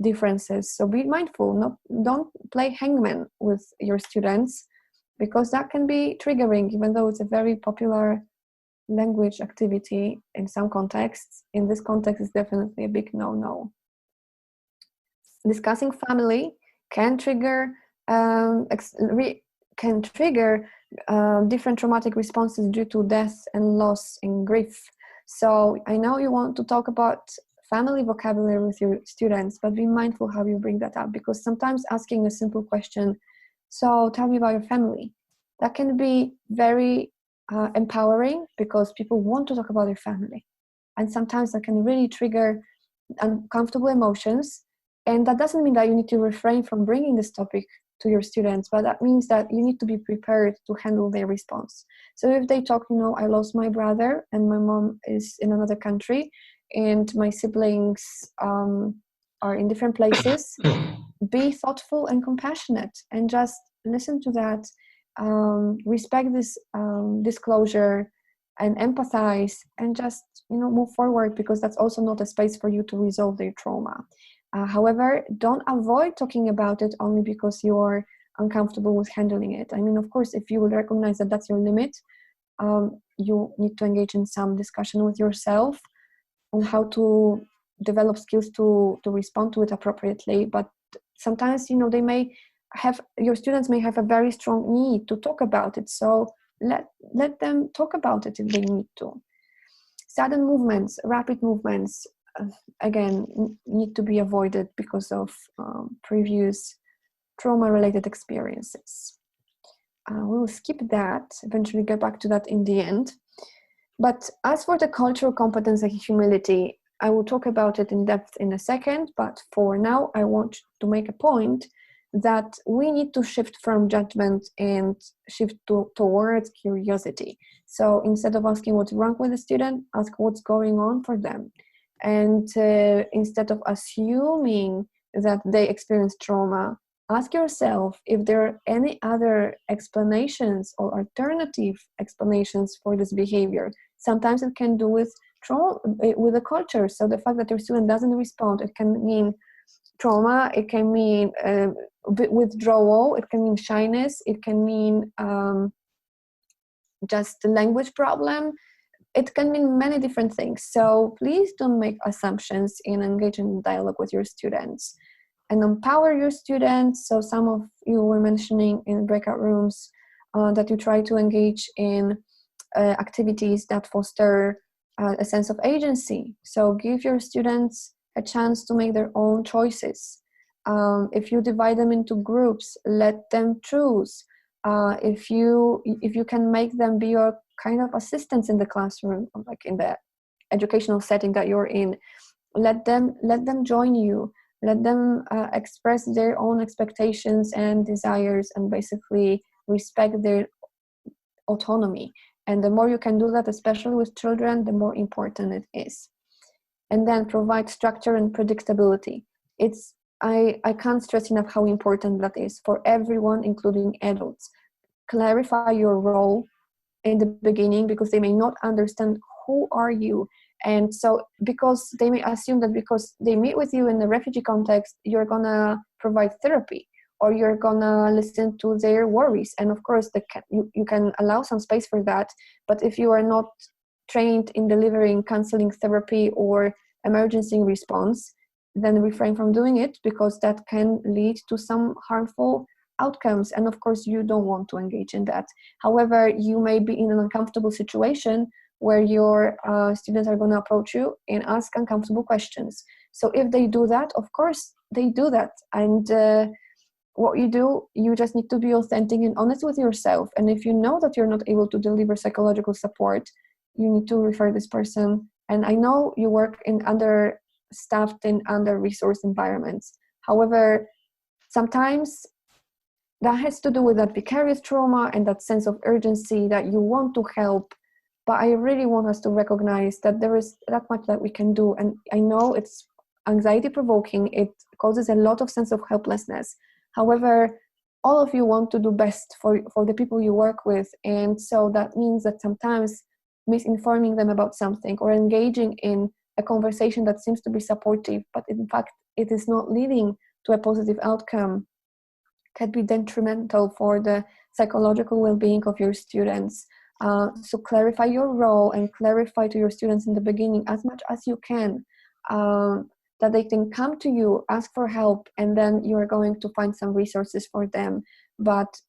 differences, so be mindful. Don't play hangman with your students, because that can be triggering, even though it's a very popular language activity in some contexts. In this context, it's definitely a big no-no. Discussing family can trigger different traumatic responses due to death and loss and grief. So I know you want to talk about family vocabulary with your students, but be mindful how you bring that up, because sometimes asking a simple question, so tell me about your family, that can be very empowering, because people want to talk about their family. And sometimes that can really trigger uncomfortable emotions. And that doesn't mean that you need to refrain from bringing this topic to your students, but that means that you need to be prepared to handle their response. So if they talk, I lost my brother and my mom is in another country and my siblings are in different places, be thoughtful and compassionate and just listen to that, respect this disclosure and empathize, and just move forward, because that's also not a space for you to resolve their trauma. However, don't avoid talking about it only because you're uncomfortable with handling it. I mean, of course, if you will recognize that that's your limit, you need to engage in some discussion with yourself on how to develop skills to respond to it appropriately. But sometimes, you know, your students may have a very strong need to talk about it. So let them talk about it if they need to. Sudden movements, rapid movements, again, need to be avoided because of previous trauma-related experiences. We'll skip that, eventually get back to that in the end. But as for the cultural competence and humility, I will talk about it in depth in a second, but for now I want to make a point that we need to shift from judgment and shift towards curiosity. So instead of asking what's wrong with the student, ask what's going on for them. And instead of assuming that they experience trauma, ask yourself if there are any other explanations or alternative explanations for this behavior. Sometimes it can do with trauma, with the culture. So the fact that your student doesn't respond, it can mean trauma, it can mean withdrawal, it can mean shyness, it can mean just a language problem. It can mean many different things. So please don't make assumptions and engage in dialogue with your students. And empower your students. So some of you were mentioning in breakout rooms that you try to engage in activities that foster a sense of agency. So give your students a chance to make their own choices. If you divide them into groups, let them choose. If you can make them be your kind of assistants in the classroom, like in the educational setting that you're in, let them join you. Let them express their own expectations and desires and basically respect their autonomy. And the more you can do that, especially with children, the more important it is. And then provide structure and predictability. I can't stress enough how important that is for everyone, including adults. Clarify your role in the beginning, because they may not understand who are you. And so because they may assume that because they meet with you in the refugee context, you're gonna provide therapy or you're gonna listen to their worries. And of course, you can allow some space for that. But if you are not trained in delivering counseling, therapy, or emergency response, then refrain from doing it, because that can lead to some harmful outcomes. And of course, you don't want to engage in that. However, you may be in an uncomfortable situation where your students are going to approach you and ask uncomfortable questions. So if they do that, of course, they do that. And what you do, you just need to be authentic and honest with yourself. And if you know that you're not able to deliver psychological support, you need to refer this person. And I know you work in understaffed and under-resourced environments. However, sometimes that has to do with that vicarious trauma and that sense of urgency that you want to help. But I really want us to recognize that there is that much that we can do. And I know it's anxiety provoking. It causes a lot of sense of helplessness. However, all of you want to do best for the people you work with. And so that means that sometimes misinforming them about something or engaging in a conversation that seems to be supportive, but in fact, it is not leading to a positive outcome, can be detrimental for the psychological well-being of your students. So clarify your role and clarify to your students in the beginning as much as you can, that they can come to you, ask for help, and then you're going to find some resources for them. But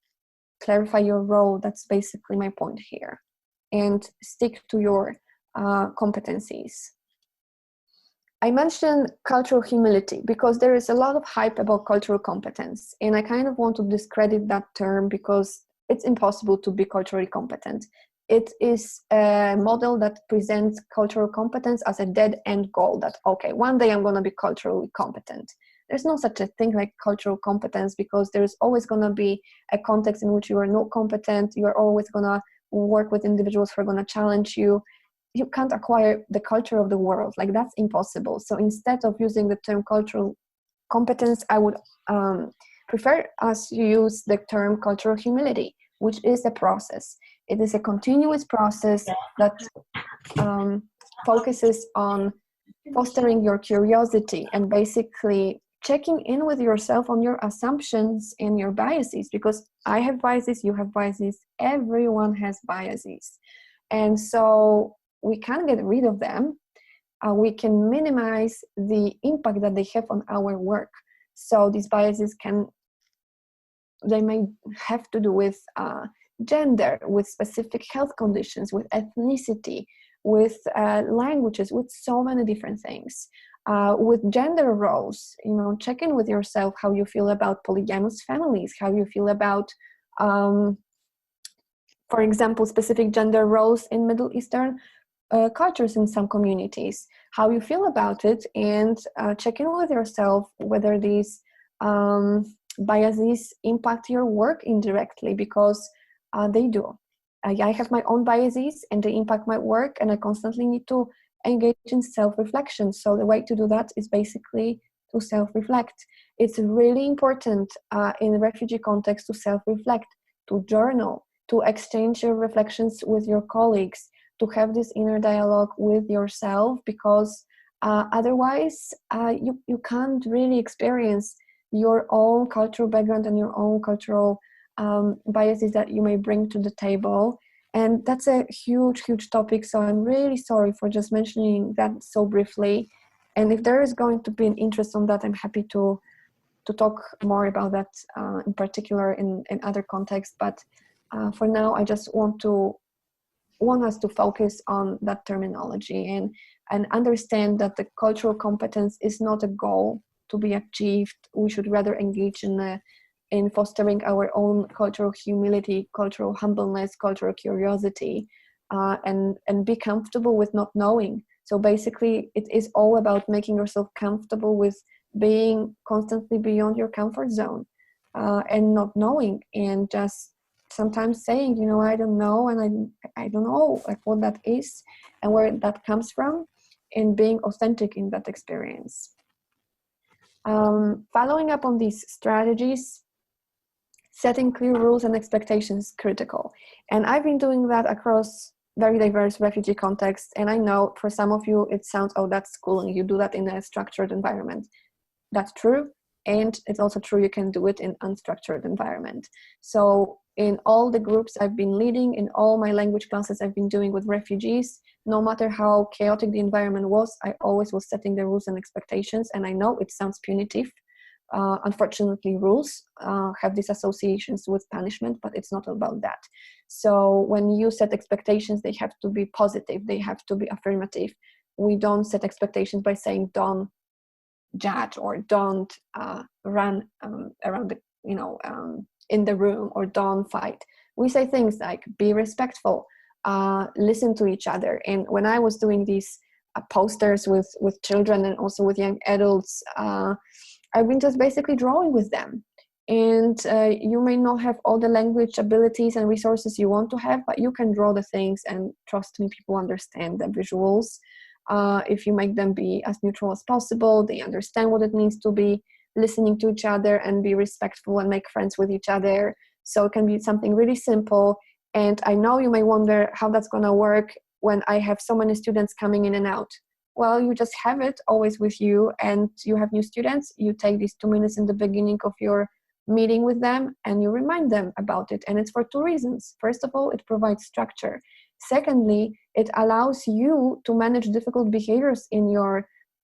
clarify your role, that's basically my point here. And stick to your competencies. I mentioned cultural humility because there is a lot of hype about cultural competence, and I kind of want to discredit that term because it's impossible to be culturally competent. It is a model that presents cultural competence as a dead-end goal, that, okay, one day I'm going to be culturally competent. There's no such a thing like cultural competence, because there's always going to be a context in which you are not competent. You are always going to work with individuals who are going to challenge you. You can't acquire the culture of the world. Like, that's impossible. So instead of using the term cultural competence, I would prefer us to use the term cultural humility, which is a process. It is a continuous process that focuses on fostering your curiosity and basically checking in with yourself on your assumptions and your biases, because I have biases, you have biases, everyone has biases. And so we can't get rid of them. We can minimize the impact that they have on our work. So these biases they may have to do with gender, with specific health conditions, with ethnicity, with languages, with so many different things. With gender roles, check in with yourself how you feel about polygamous families, how you feel about, for example, specific gender roles in Middle Eastern cultures in some communities, how you feel about it, and check in with yourself whether these biases impact your work indirectly, because they do. I have my own biases and they impact my work, and I constantly need to engage in self-reflection. So the way to do that is basically to self-reflect. It's really important in the refugee context to self-reflect, to journal, to exchange your reflections with your colleagues, to have this inner dialogue with yourself, because otherwise you can't really experience your own cultural background and your own cultural biases that you may bring to the table. And that's a huge topic, so I'm really sorry for just mentioning that so briefly. And if there is going to be an interest on that, I'm happy to talk more about that in particular in other contexts. But for now, I just want us to focus on that terminology and understand that the cultural competence is not a goal to be achieved. We should rather engage in fostering our own cultural humility, cultural humbleness, cultural curiosity, and be comfortable with not knowing. So basically, it is all about making yourself comfortable with being constantly beyond your comfort zone and not knowing, and just sometimes saying, I don't know, and I don't know like what that is and where that comes from, and being authentic in that experience. Following up on these strategies, setting clear rules and expectations critical. And I've been doing that across very diverse refugee contexts. And I know for some of you, it sounds, oh, that's schooling. You do that in a structured environment. That's true. And it's also true you can do it in unstructured environment. So in all the groups I've been leading, in all my language classes I've been doing with refugees, no matter how chaotic the environment was, I always was setting the rules and expectations. And I know it sounds punitive. Unfortunately, rules have these associations with punishment, but it's not about that. So when you set expectations, they have to be positive. They have to be affirmative. We don't set expectations by saying don't judge or don't run around the, in the room, or don't fight. We say things like be respectful, listen to each other. And when I was doing these posters with children and also with young adults, I've been just basically drawing with them. And you may not have all the language abilities and resources you want to have, but you can draw the things, and trust me, people understand the visuals. If you make them be as neutral as possible, they understand what it means to be listening to each other and be respectful and make friends with each other. So it can be something really simple. And I know you may wonder how that's going to work when I have so many students coming in and out. Well, you just have it always with you, and you have new students. You take these 2 minutes in the beginning of your meeting with them and you remind them about it. And it's for two reasons. First of all, it provides structure. Secondly, it allows you to manage difficult behaviors in your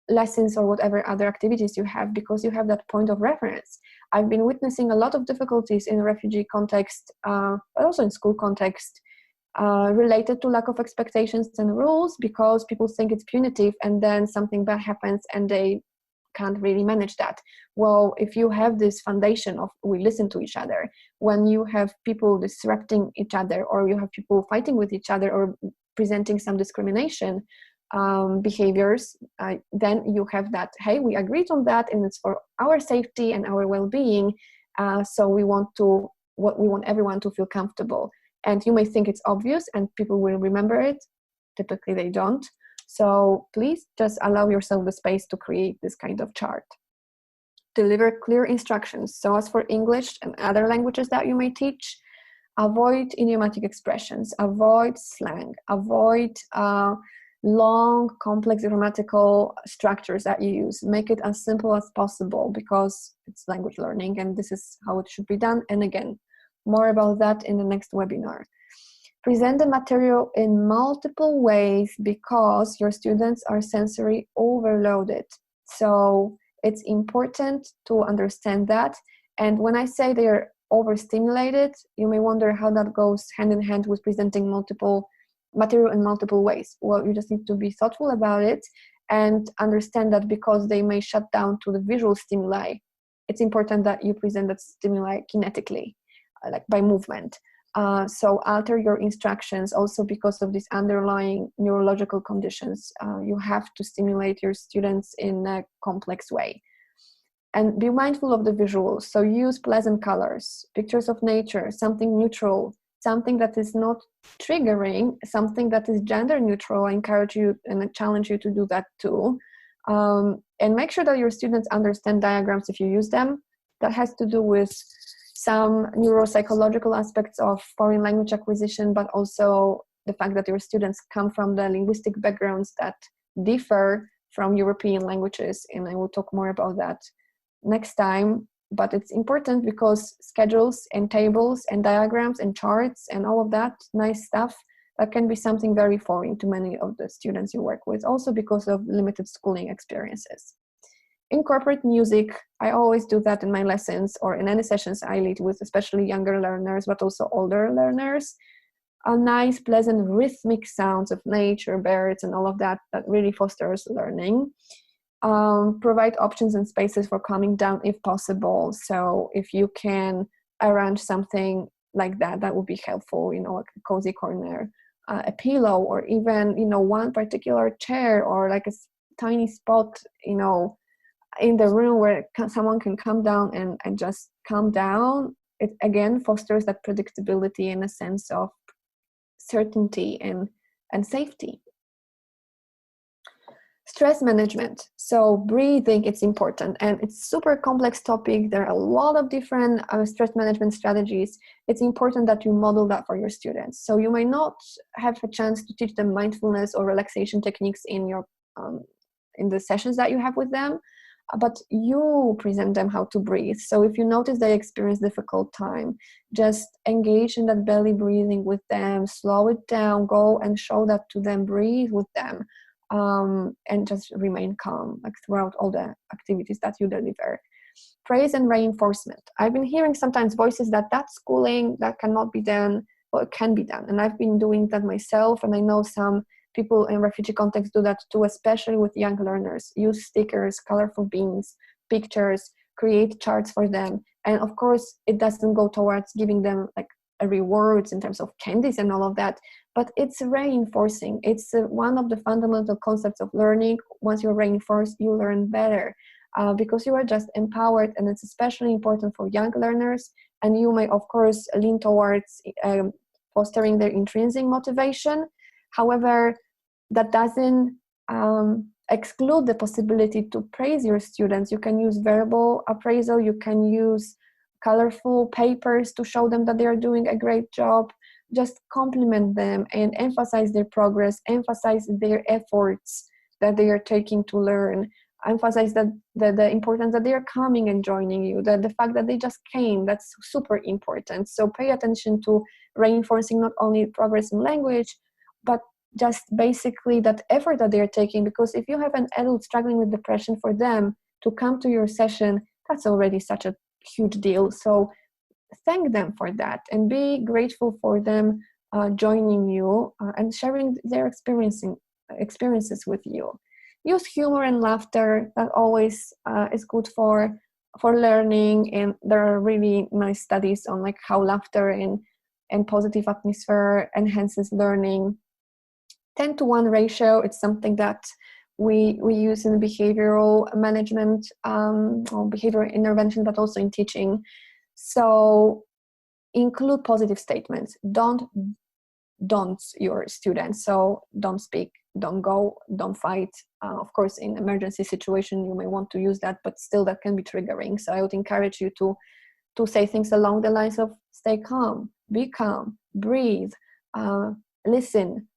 lessons or whatever other activities you have, because you have that point of reference. I've been witnessing a lot of difficulties in refugee context, but also in school context, related to lack of expectations and rules, because people think it's punitive and then something bad happens and they can't really manage that. Well, if you have this foundation of we listen to each other, when you have people disrupting each other, or you have people fighting with each other or presenting some discrimination behaviors, then you have that, hey, we agreed on that and it's for our safety and our well-being, so we want everyone to feel comfortable. And you may think it's obvious and people will remember it. Typically they don't. So please just allow yourself the space to create this kind of chart. Deliver clear instructions. So as for English and other languages that you may teach, avoid idiomatic expressions, avoid slang, avoid long, complex grammatical structures that you use. Make it as simple as possible, because it's language learning and this is how it should be done. And again, more about that in the next webinar. Present the material in multiple ways, because your students are sensory overloaded. So It's important to understand that. And when I say they're overstimulated, you may wonder how that goes hand in hand with presenting multiple material in multiple ways. Well, you just need to be thoughtful about it and understand that because they may shut down to the visual stimuli, it's important that you present that stimuli kinetically, like by movement. So alter your instructions also because of these underlying neurological conditions. You have to stimulate your students in a complex way. And be mindful of the visuals. So use pleasant colors, pictures of nature, something neutral, something that is not triggering, something that is gender neutral. I encourage you and I challenge you to do that too. And make sure that your students understand diagrams if you use them. That has to do with some neuropsychological aspects of foreign language acquisition, but also the fact that your students come from the linguistic backgrounds that differ from European languages. And I will talk more about that next time. But it's important because schedules and tables and diagrams and charts and all of that nice stuff, that can be something very foreign to many of the students you work with, also because of limited schooling experiences. Incorporate music. I always do that in my lessons or in any sessions I lead with, especially younger learners, but also older learners. A nice, pleasant, rhythmic sounds of nature, birds, and all of that, that really fosters learning. Provide options and spaces for calming down if possible. So if you can arrange something like that, that would be helpful, you know, like a cozy corner, a pillow, or even, you know, one particular chair or like a tiny spot, you know, in the room where someone can come down and just calm down. It again fosters that predictability and a sense of certainty and safety. Stress management. So breathing, it's important, and it's super complex topic. There are a lot of different stress management strategies. It's important that you model that for your students. So you may not have a chance to teach them mindfulness or relaxation techniques in your in the sessions that you have with them, but you present them how to breathe. So if you notice they experience difficult time, just engage in that belly breathing with them, slow it down, go and show that to them, breathe with them. And just remain calm, like throughout all the activities that you deliver. Praise and reinforcement. I've been hearing sometimes voices that schooling, that cannot be done, or it can be done. And I've been doing that myself, and I know some people in refugee context do that too, especially with young learners. Use stickers, colorful beans, pictures, create charts for them. And of course, it doesn't go towards giving them like rewards in terms of candies and all of that, but it's reinforcing. It's one of the fundamental concepts of learning. Once you're reinforced, you learn better because you are just empowered, and it's especially important for young learners. And you may, of course, lean towards fostering their intrinsic motivation. However, that doesn't exclude the possibility to praise your students. You can use verbal appraisal, you can use colorful papers to show them that they are doing a great job. Just compliment them and emphasize their progress, emphasize their efforts that they are taking to learn, emphasize that the importance that they are coming and joining you, that the fact that they just came, that's super important. So pay attention to reinforcing not only progress in language, but just basically that effort that they're taking. Because if you have an adult struggling with depression, for them to come to your session, that's already such a huge deal. So thank them for that and be grateful for them joining you and sharing their experiences with you. Use humor and laughter. That always is good for learning, and there are really nice studies on like how laughter and positive atmosphere enhances learning. 10-to-1 ratio, it's something that we use in behavioral management or behavioral intervention, but also in teaching. So include positive statements. Don't your students. So don't speak, don't go, don't fight. Of course, in emergency situation, you may want to use that, but still that can be triggering. So I would encourage you to say things along the lines of stay calm, be calm, breathe, listen.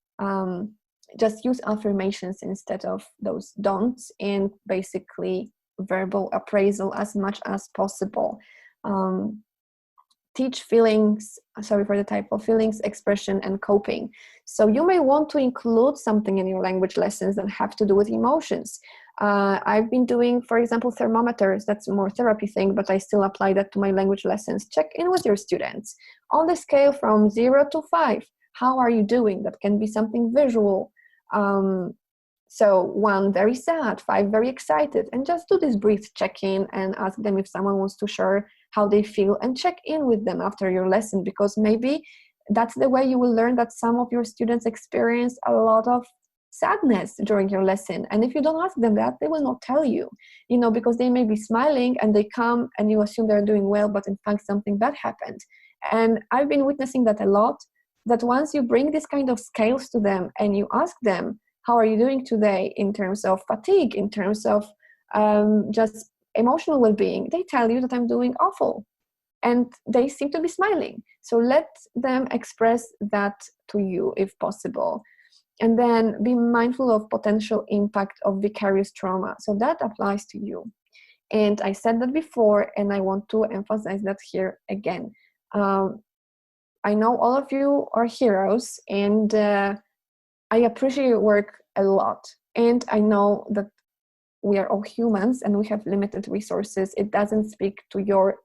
Just use affirmations instead of those don'ts, and basically verbal appraisal as much as possible. Teach feelings, sorry for the typo, feelings, expression, and coping. So you may want to include something in your language lessons that have to do with emotions. I've been doing, for example, thermometers. That's a more therapy thing, but I still apply that to my language lessons. Check in with your students on the scale from 0 to 5. How are you doing? That can be something visual. So 1 very sad, 5 very excited, and just do this brief check-in and ask them if someone wants to share how they feel, and check in with them after your lesson, because maybe that's the way you will learn that some of your students experience a lot of sadness during your lesson. And if you don't ask them that, they will not tell you, because they may be smiling and they come and you assume they're doing well, but in fact something bad happened. And I've been witnessing that a lot, that once you bring this kind of scales to them and you ask them, how are you doing today in terms of fatigue, in terms of just emotional well-being, they tell you that I'm doing awful. And they seem to be smiling. So let them express that to you if possible. And then be mindful of potential impact of vicarious trauma. So that applies to you. And I said that before, and I want to emphasize that here again. I know all of you are heroes, and I appreciate your work a lot. And I know that we are all humans and we have limited resources. It doesn't speak to your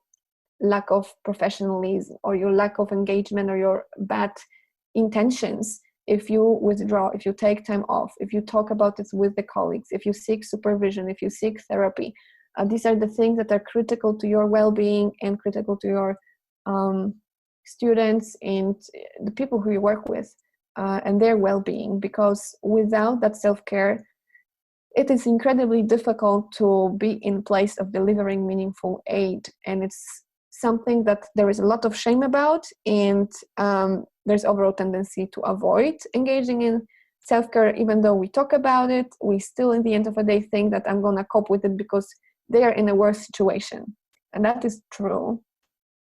lack of professionalism or your lack of engagement or your bad intentions if you withdraw, if you take time off, if you talk about it with the colleagues, if you seek supervision, if you seek therapy. These are the things that are critical to your well-being and critical to your students and the people who you work with and their well-being, because without that self-care, it is incredibly difficult to be in place of delivering meaningful aid. And it's something that there is a lot of shame about, and there's overall tendency to avoid engaging in self-care. Even though we talk about it, we still in the end of the day think that I'm gonna cope with it because they are in a worse situation. And that is true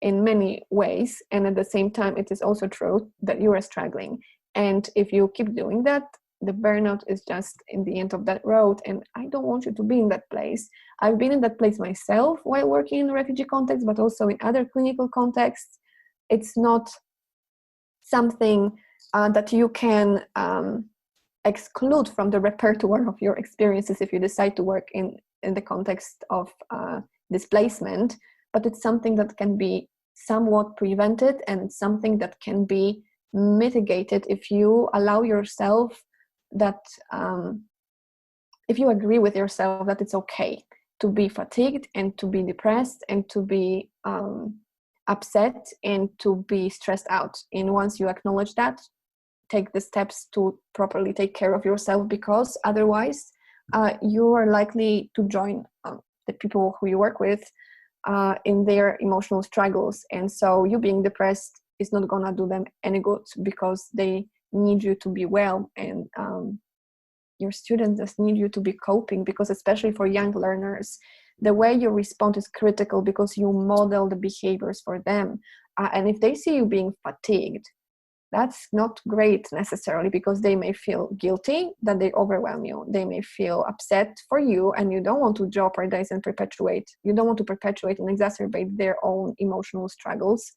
in many ways, and at the same time it is also true that you are struggling. And if you keep doing that, the burnout is just in the end of that road, and I don't want you to be in that place. I've been in that place myself while working in refugee context, but also in other clinical contexts. It's not something that you can exclude from the repertoire of your experiences if you decide to work in the context of displacement, but it's something that can be somewhat prevented, and something that can be mitigated if you allow yourself that if you agree with yourself that it's okay to be fatigued and to be depressed and to be upset and to be stressed out. And once you acknowledge that, take the steps to properly take care of yourself, because otherwise you are likely to join the people who you work with in their emotional struggles. And so you being depressed is not gonna do them any good, because they need you to be well, and your students just need you to be coping, because especially for young learners, the way you respond is critical, because you model the behaviors for them. And if they see you being fatigued, that's not great necessarily, because they may feel guilty that they overwhelm you. They may feel upset for you, and you don't want to jeopardize and perpetuate. You don't want to perpetuate and exacerbate their own emotional struggles.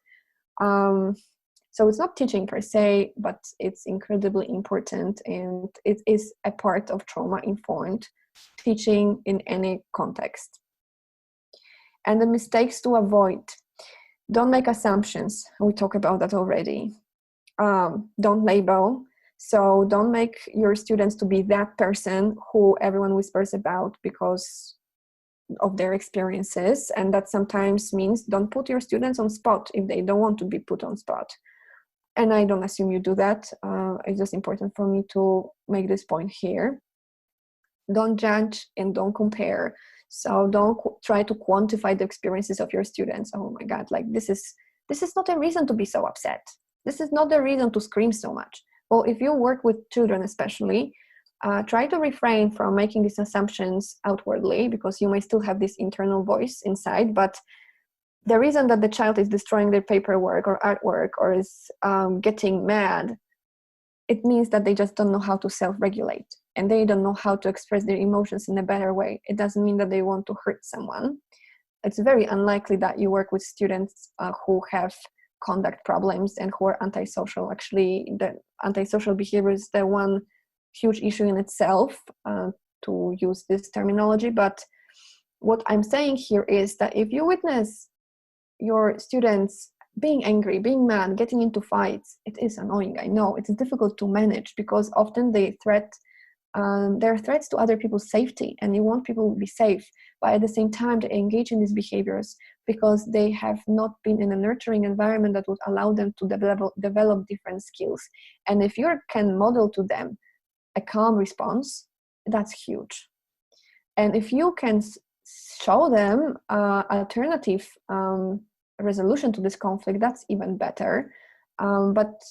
So it's not teaching per se, but it's incredibly important, and it is a part of trauma-informed teaching in any context. And the mistakes to avoid. Don't make assumptions. We talked about that already. Don't label. So don't make your students to be that person who everyone whispers about because of their experiences. And that sometimes means don't put your students on spot if they don't want to be put on spot. And I don't assume you do that. It's just important for me to make this point here. Don't judge and don't compare. So don't try to quantify the experiences of your students. Oh my God, like this is not a reason to be so upset. This is not the reason to scream so much. Well, if you work with children especially, try to refrain from making these assumptions outwardly, because you may still have this internal voice inside, but the reason that the child is destroying their paperwork or artwork or is getting mad, it means that they just don't know how to self-regulate, and they don't know how to express their emotions in a better way. It doesn't mean that they want to hurt someone. It's very unlikely that you work with students who have conduct problems and who are antisocial. Actually, the antisocial behavior is the one huge issue in itself, to to use this terminology, but what I'm saying here is that if you witness your students being angry, being mad, getting into fights, it is annoying. I know it's difficult to manage because often they there are threats to other people's safety, and you want people to be safe, but at the same time they engage in these behaviors because they have not been in a nurturing environment that would allow them to develop different skills. And if you can model to them a calm response, that's huge. And if you can show them alternative resolution to this conflict, that's even better. But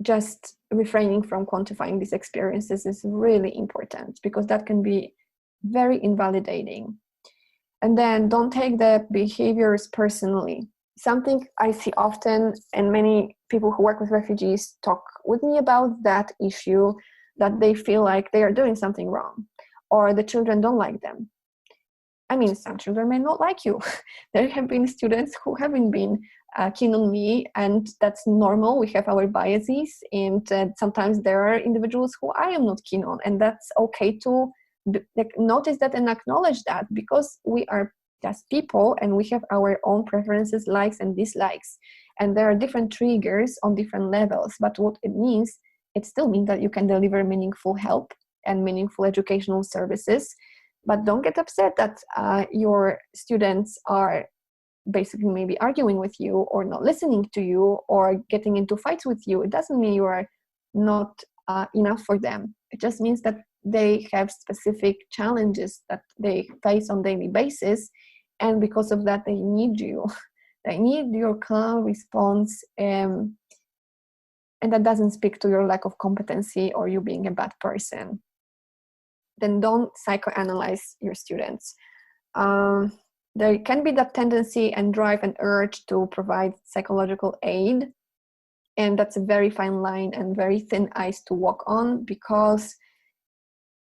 just refraining from quantifying these experiences is really important because that can be very invalidating. And then don't take the behaviors personally. Something I see often, and many people who work with refugees talk with me about that issue, that they feel like they are doing something wrong or the children don't like them. I mean, some children may not like you. There have been students who haven't been keen on me, and that's normal. We have our biases, and sometimes there are individuals who I am not keen on, and that's okay to notice that and acknowledge that, because we are just people and we have our own preferences, likes and dislikes, and there are different triggers on different levels. But what it means, it still means that you can deliver meaningful help and meaningful educational services. But don't get upset that your students are basically maybe arguing with you or not listening to you or getting into fights with you. It doesn't mean you are not enough for them. It just means that they have specific challenges that they face on a daily basis, and because of that they need you. They need your calm response, and that doesn't speak to your lack of competency or you being a bad person. Then don't psychoanalyze your students. There can be that tendency and drive and urge to provide psychological aid, and that's a very fine line and very thin ice to walk on, because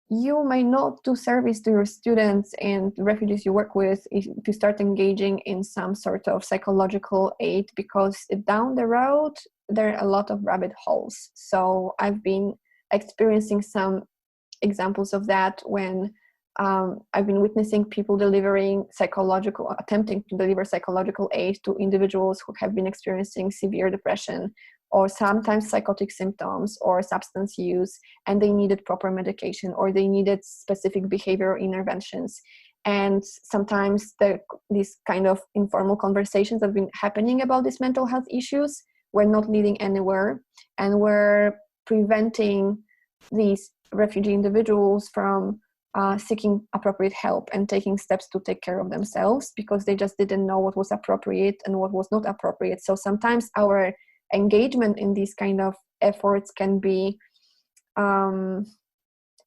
you may not do service to your students and refugees you work with if you start engaging in some sort of psychological aid, because down the road there are a lot of rabbit holes. So I've been experiencing some examples of that when I've been witnessing people attempting to deliver psychological aid to individuals who have been experiencing severe depression or sometimes psychotic symptoms or substance use, and they needed proper medication or they needed specific behavioral interventions. And sometimes these kind of informal conversations have been happening about these mental health issues were not leading anywhere, and were preventing these refugee individuals from seeking appropriate help and taking steps to take care of themselves, because they just didn't know what was appropriate and what was not appropriate. So sometimes our engagement in these kind of efforts can be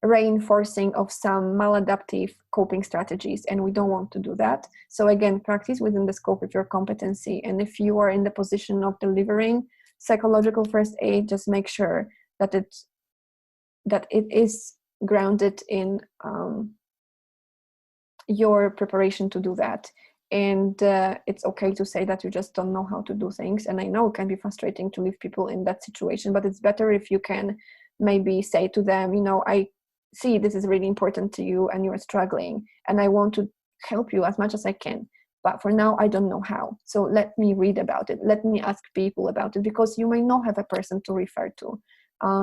reinforcing of some maladaptive coping strategies, and we don't want to do that. So again, practice within the scope of your competency, and if you are in the position of delivering psychological first aid, just make sure that it is grounded in your preparation to do that. And it's okay to say that you just don't know how to do things. And I know it can be frustrating to leave people in that situation, but it's better if you can maybe say to them, I see this is really important to you and you're struggling, and I want to help you as much as I can. But for now, I don't know how. So let me read about it. Let me ask people about it, because you may not have a person to refer to.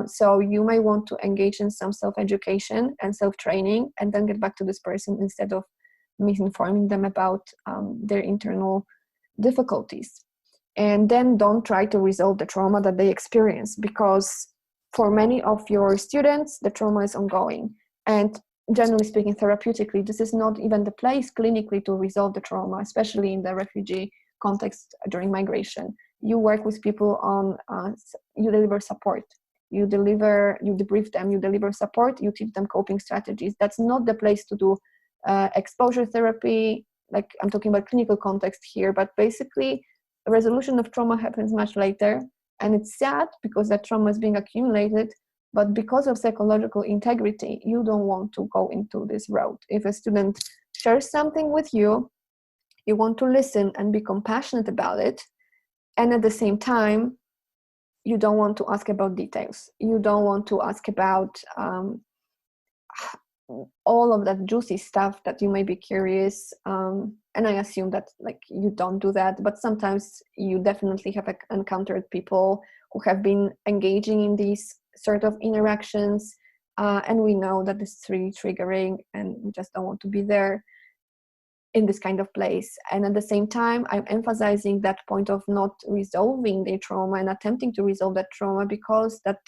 So you may want to engage in some self-education and self-training and then get back to this person instead of misinforming them about their internal difficulties. And then don't try to resolve the trauma that they experience, because for many of your students, the trauma is ongoing. And generally speaking, therapeutically, this is not even the place clinically to resolve the trauma, especially in the refugee context during migration. You work with people you deliver support. You debrief them, you deliver support, you teach them coping strategies. That's not the place to do exposure therapy. Like, I'm talking about clinical context here, but basically resolution of trauma happens much later. And it's sad because that trauma is being accumulated, but because of psychological integrity, you don't want to go into this road. If a student shares something with you, you want to listen and be compassionate about it. And at the same time, you don't want to ask about details. You don't want to ask about all of that juicy stuff that you may be curious, and I assume that like you don't do that, but sometimes you definitely have encountered people who have been engaging in these sort of interactions, and we know that this is really triggering and we just don't want to be there in this kind of place. And at the same time, I'm emphasizing that point of not resolving the trauma and attempting to resolve that trauma, because that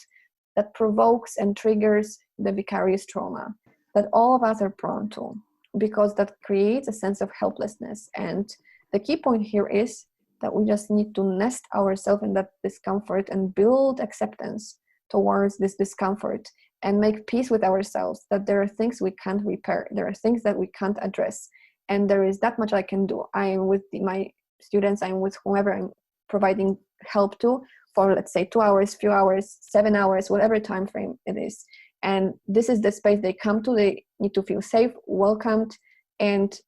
provokes and triggers the vicarious trauma that all of us are prone to, because that creates a sense of helplessness. And the key point here is that we just need to nest ourselves in that discomfort and build acceptance towards this discomfort and make peace with ourselves, that there are things we can't repair, there are things that we can't address, and there is that much I can do. I am with my students, I'm with whomever I'm providing help to for, let's say, 2 hours, few hours, 7 hours, whatever time frame it is. And this is the space they come to. They need to feel safe, welcomed, and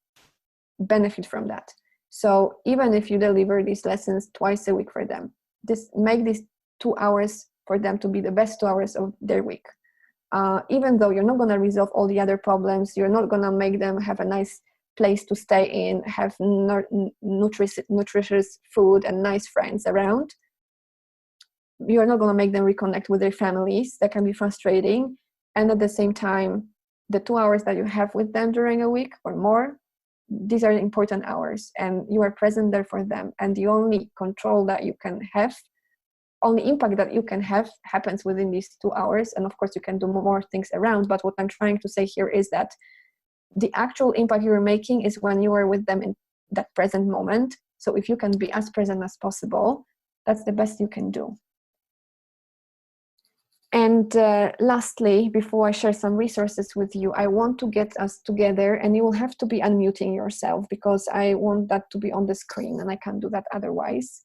benefit from that. So even if you deliver these lessons twice a week for them, make these 2 hours for them to be the best 2 hours of their week. Even though you're not going to resolve all the other problems, you're not going to make them have a nice place to stay in, have nutritious food and nice friends around. You're not going to make them reconnect with their families. That can be frustrating. And at the same time, the 2 hours that you have with them during a week or more, these are important hours, and you are present there for them. And the only control that you can have, only impact that you can have, happens within these 2 hours. And of course, you can do more things around. But what I'm trying to say here is that the actual impact you're making is when you are with them in that present moment. So if you can be as present as possible, that's the best you can do. And lastly, before I share some resources with you, I want to get us together, and you will have to be unmuting yourself because I want that to be on the screen and I can't do that otherwise.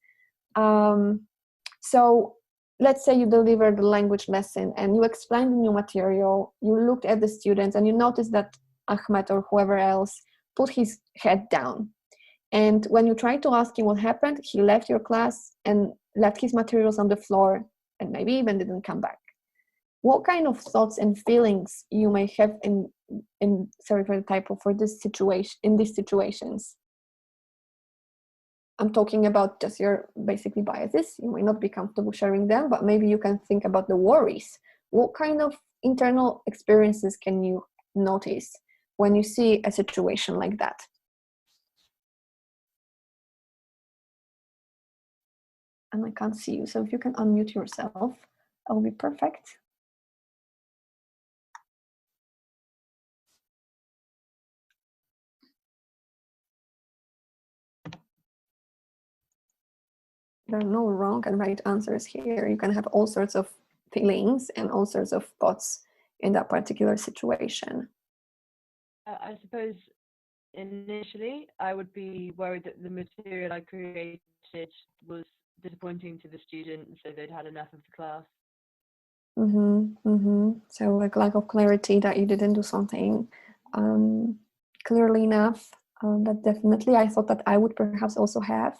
So let's say you deliver the language lesson and you explain the new material, you looked at the students and you noticed that Ahmed or whoever else put his head down. And when you tried to ask him what happened, he left your class and left his materials on the floor and maybe even didn't come back. What kind of thoughts and feelings you may have in sorry for the typo, for this situation, in these situations? I'm talking about just your basically biases. You may not be comfortable sharing them, but maybe you can think about the worries. What kind of internal experiences can you notice when you see a situation like that? And I can't see you, so if you can unmute yourself, that'll be perfect. There are no wrong and right answers here. You can have all sorts of feelings and all sorts of thoughts in that particular situation. I suppose initially I would be worried that the material I created was disappointing to the student, so they'd had enough of the class. So like lack of clarity that you didn't do something clearly enough. That definitely I thought that I would perhaps also have.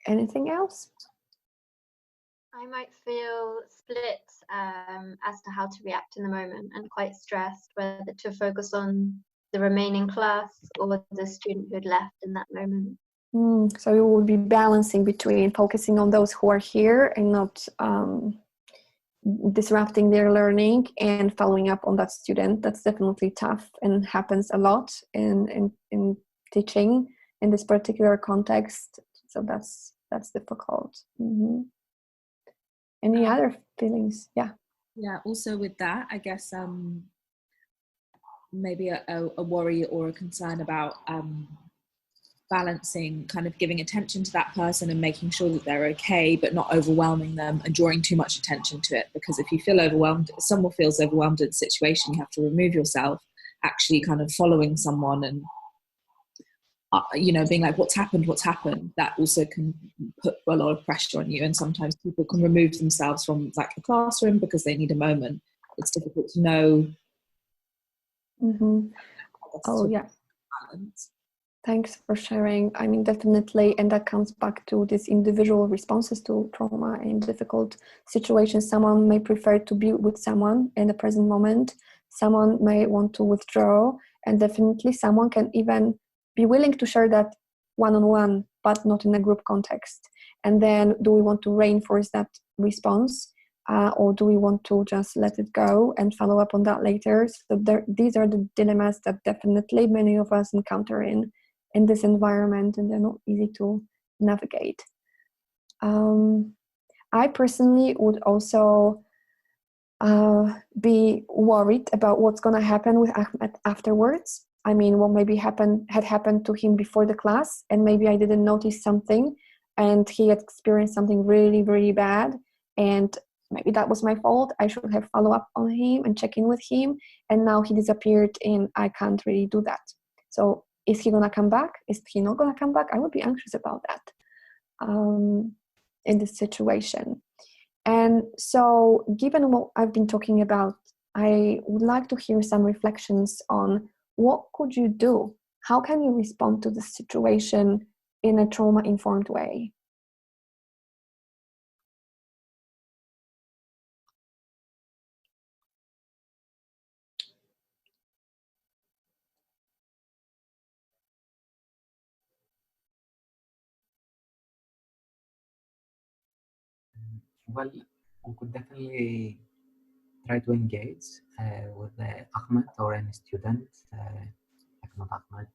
Anything else? I might feel split as to how to react in the moment and quite stressed whether to focus on the remaining class or the student who had left in that moment. So you will be balancing between focusing on those who are here and not disrupting their learning and following up on that student. That's definitely tough and happens a lot in teaching in this particular context. So that's difficult. Any other feelings? Yeah. Also with that, I guess maybe a worry or a concern about balancing, kind of giving attention to that person and making sure that they're okay, but not overwhelming them and drawing too much attention to it. Because if you feel overwhelmed, someone feels overwhelmed in the situation, you have to remove yourself, actually kind of following someone and being like, what's happened, that also can put a lot of pressure on you. And sometimes people can remove themselves from like the classroom because they need a moment. It's difficult to know. Oh yeah. Balance. Thanks for sharing. I mean, definitely, and that comes back to these individual responses to trauma in difficult situations. Someone may prefer to be with someone in the present moment. someone may want to withdraw, and definitely someone can even be willing to share that one-on-one, but not in a group context. And then do we want to reinforce that response, or do we want to just let it go and follow up on that later? So these are the dilemmas that definitely many of us encounter in this environment, and they're not easy to navigate. I personally would also be worried about what's going to happen with Ahmed afterwards. I mean, what maybe had happened to him before the class, and maybe I didn't notice something, and he had experienced something really, really bad, and maybe that was my fault. I should have followed up on him and check in with him, and now he disappeared, and I can't really do that. So is he going to come back? Is he not going to come back? I would be anxious about that in this situation. And so, given what I've been talking about, I would like to hear some reflections on what could you do? How can you respond to the situation in a trauma-informed way? Well, we could definitely try to engage with Ahmed or any student, like not Ahmed,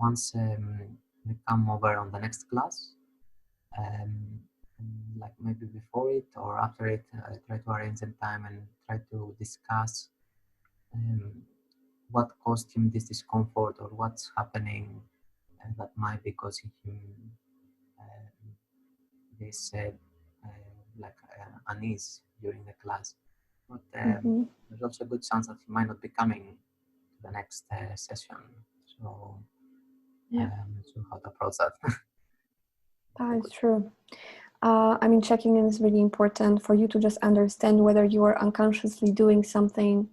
once they come over on the next class. Like maybe before it or after it, try to arrange some time and try to discuss what caused him this discomfort or what's happening that might be causing him this unease during the class. But there's also a good chance that he might not be coming to the next session. So I'm not sure how to approach that. That is true. I mean, checking in is really important for you to just understand whether you are unconsciously doing something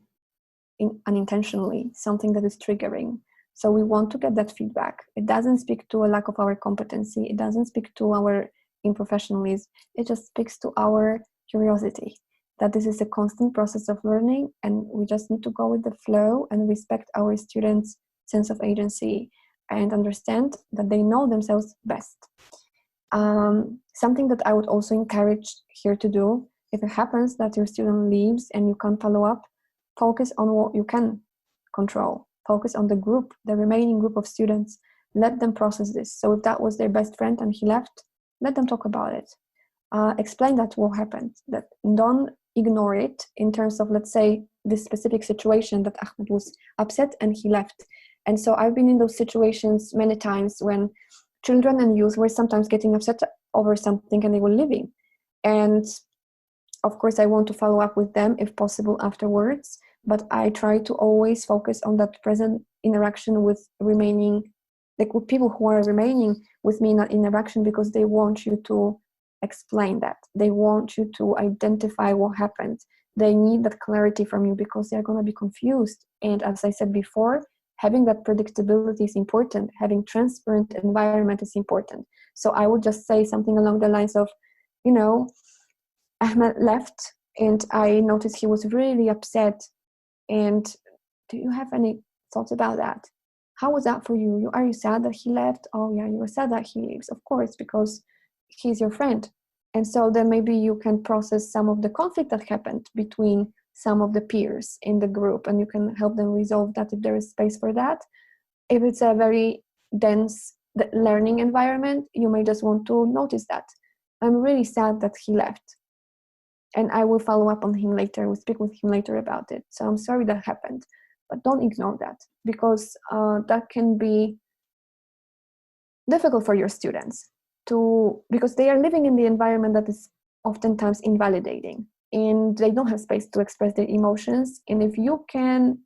unintentionally, something that is triggering. So we want to get that feedback. It doesn't speak to a lack of our competency. It doesn't speak to our unprofessionalism. It just speaks to our curiosity, that this is a constant process of learning, and we just need to go with the flow and respect our students' sense of agency and understand that they know themselves best. Something that I would also encourage here to do, if it happens that your student leaves and you can't follow up, focus on what you can control. Focus on the group, the remaining group of students. Let them process this. So if that was their best friend and he left, let them talk about it. Explain that what happened. That don't ignore it in terms of, let's say, this specific situation that Ahmed was upset and he left. And so I've been in those situations many times when children and youth were sometimes getting upset over something and they were leaving. And of course, I want to follow up with them if possible afterwards, but I try to always focus on that present interaction with remaining, like with people who are remaining with me in that interaction, because they want you to explain that. They want you to identify what happened. They need that clarity from you because they're going to be confused. And as I said before, having that predictability is important. Having transparent environment is important. So I would just say something along the lines of, Ahmed left and I noticed he was really upset. And do you have any thoughts about that? How was that for you? Are you sad that he left? Oh yeah, you were sad that he leaves, of course, because he's your friend. And so then maybe you can process some of the conflict that happened between some of the peers in the group, and you can help them resolve that if there is space for that. If it's a very dense learning environment, you may just want to notice that. I'm really sad that he left. And I will follow up on him later. We'll speak with him later about it. So I'm sorry that happened. But don't ignore that, because that can be difficult for your students because they are living in the environment that is oftentimes invalidating, and they don't have space to express their emotions. And if you can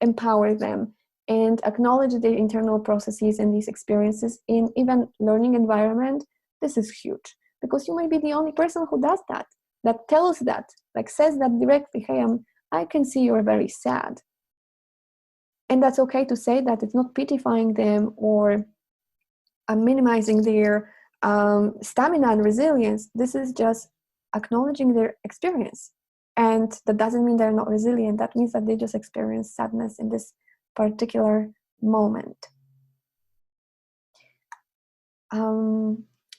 empower them and acknowledge their internal processes and these experiences in even learning environment, this is huge, because you may be the only person who does that tells that, like says that directly, hey, I can see you're very sad. And that's okay to say that. It's not pitifying them or minimizing their stamina and resilience. This is just acknowledging their experience And that doesn't mean they're not resilient. That means that they just experience sadness in this particular moment.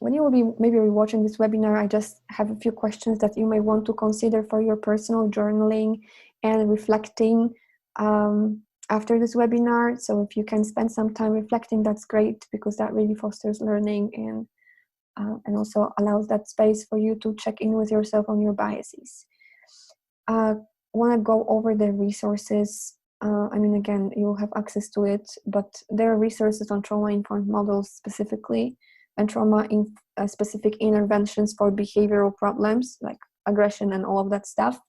When you will be maybe rewatching this webinar, I just have a few questions that you may want to consider for your personal journaling and reflecting after this webinar. So if you can spend some time reflecting, that's great, because that really fosters learning and also allows that space for you to check in with yourself on your biases. Want to go over the resources. I mean, again, you'll have access to it, but there are resources on trauma-informed models specifically, and trauma-specific interventions for behavioral problems like aggression and all of that stuff.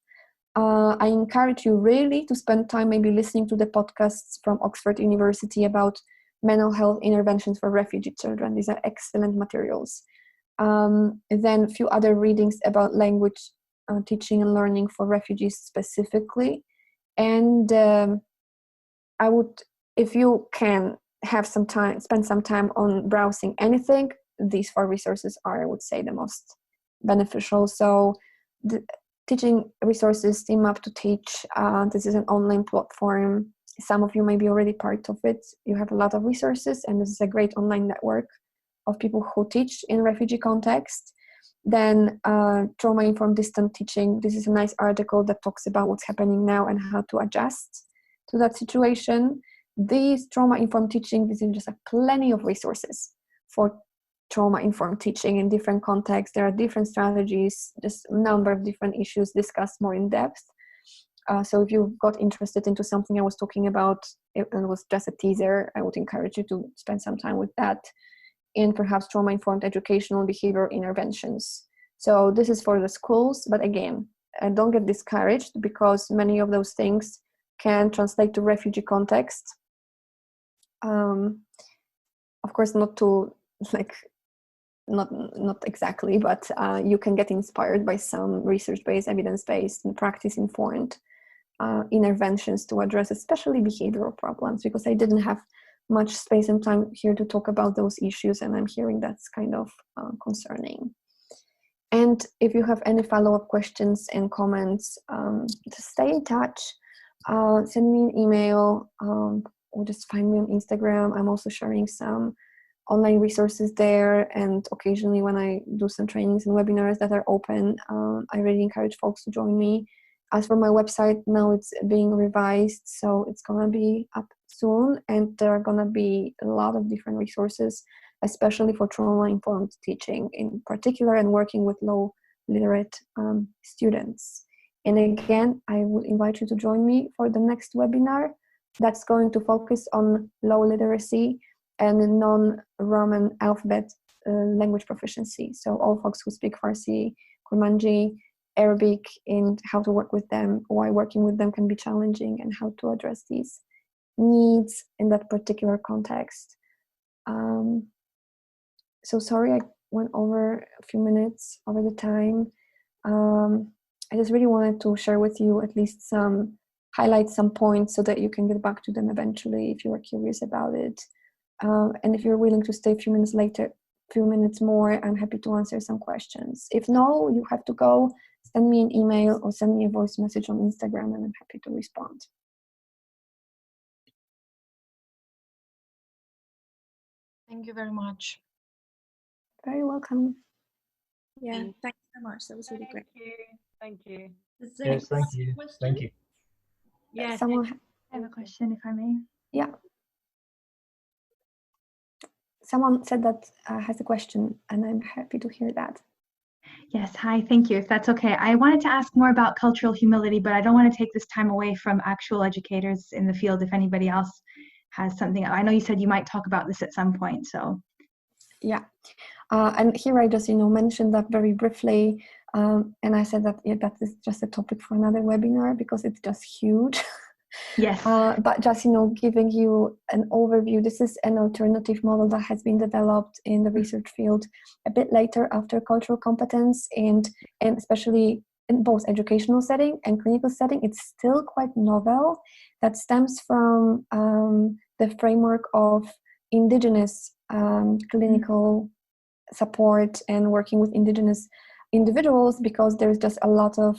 I encourage you really to spend time maybe listening to the podcasts from Oxford University about mental health interventions for refugee children. These are excellent materials. Then a few other readings about language teaching and learning for refugees specifically. And I would, if you can have some time, spend some time on browsing anything, these 4 resources are, I would say, the most beneficial. So the teaching resources, Team Up to Teach, this is an online platform. Some of you may be already part of it. You have a lot of resources, and this is a great online network of people who teach in refugee context. Then trauma-informed distant teaching. This is a nice article that talks about what's happening now and how to adjust to that situation. These trauma-informed teaching, this is just plenty of resources for trauma-informed teaching in different contexts. There are different strategies, just a number of different issues discussed more in depth. So if you got interested into something I was talking about, and it was just a teaser, I would encourage you to spend some time with that, in perhaps trauma-informed educational behavior interventions. So this is for the schools, but again, don't get discouraged, because many of those things can translate to refugee context. Of course, not to not exactly, but you can get inspired by some research-based, evidence-based, and practice-informed interventions to address especially behavioral problems, because I didn't have much space and time here to talk about those issues, and I'm hearing that's kind of concerning. And if you have any follow-up questions and comments, just stay in touch, send me an email, or just find me on Instagram. I'm also sharing some online resources there, and occasionally when I do some trainings and webinars that are open, I really encourage folks to join me. As for my website, now it's being revised, so it's gonna be up soon, and there are gonna be a lot of different resources, especially for trauma-informed teaching in particular, and working with low literate students. And again, I would invite you to join me for the next webinar that's going to focus on low literacy and non-Roman alphabet language proficiency. So all folks who speak Farsi, Kurmanji, Arabic, and how to work with them, why working with them can be challenging, and how to address these needs in that particular context. So sorry I went over a few minutes over the time. I just really wanted to share with you at least highlight some points so that you can get back to them eventually if you are curious about it. And if you're willing to stay a few minutes more, I'm happy to answer some questions. If no, you have to go, send me an email or send me a voice message on Instagram, and I'm happy to respond. Thank you very much. Very welcome. Yeah, thanks so much. That was really great. Thank you. Yes, thank you. Thank you. Yeah, Someone I have a question, if I may. Yeah. Someone said that has a question, and I'm happy to hear that. Yes, hi, thank you, if that's okay. I wanted to ask more about cultural humility, but I don't want to take this time away from actual educators in the field if anybody else has something. I know you said you might talk about this at some point, so. Yeah, and here I just, mentioned that very briefly, and I said that, that is just a topic for another webinar because it's just huge. Yes. But just, giving you an overview, this is an alternative model that has been developed in the research field a bit later after cultural competence, and especially in both educational setting and clinical setting. It's still quite novel. That stems from the framework of indigenous clinical support and working with indigenous individuals, because there's just a lot of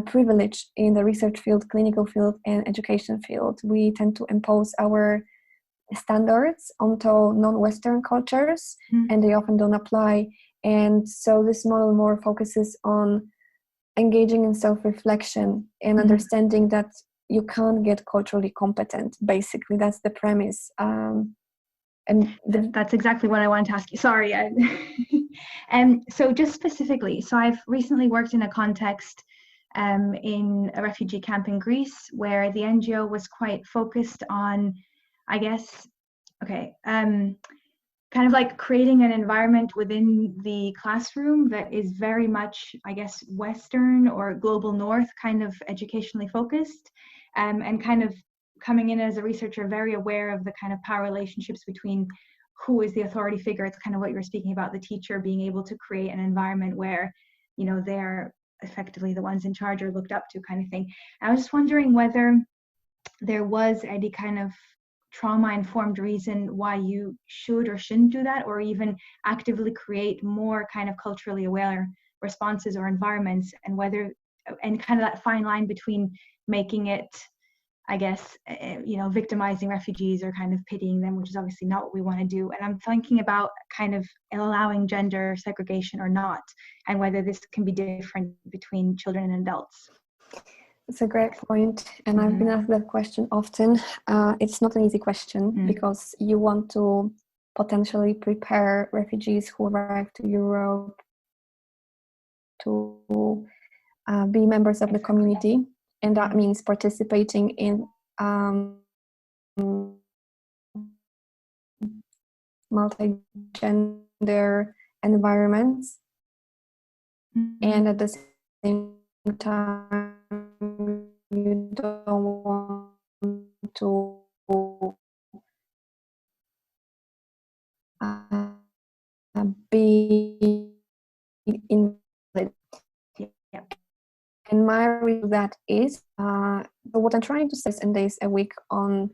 privilege in the research field, clinical field, and education field. We tend to impose our standards onto non-Western cultures, and they often don't apply. And so this model more focuses on engaging in self-reflection and understanding that you can't get culturally competent. Basically, that's the premise. That's exactly what I wanted to ask you. Sorry. And so just specifically, so I've recently worked in a context in a refugee camp in Greece where the NGO was quite focused on, I guess, kind of like creating an environment within the classroom that is very much, I guess, Western or global North kind of educationally focused, and kind of coming in as a researcher very aware of the kind of power relationships between who is the authority figure. It's kind of what you were speaking about, the teacher being able to create an environment where, you know, they're effectively the ones in charge or looked up to, kind of thing. I was just wondering whether there was any kind of trauma-informed reason why you should or shouldn't do that, or even actively create more kind of culturally aware responses or environments, and whether, and kind of that fine line between making it, I guess, you know, victimizing refugees or kind of pitying them, which is obviously not what we want to do. And I'm thinking about kind of allowing gender segregation or not, and whether this can be different between children and adults. It's a great point, and I've been asked that question often. It's not an easy question because you want to potentially prepare refugees who arrive to Europe to be members of the community, and that means participating in multi-gender environments, and at the same time you don't want to be invalid. And my review that is what I'm trying to say is 10 days a week on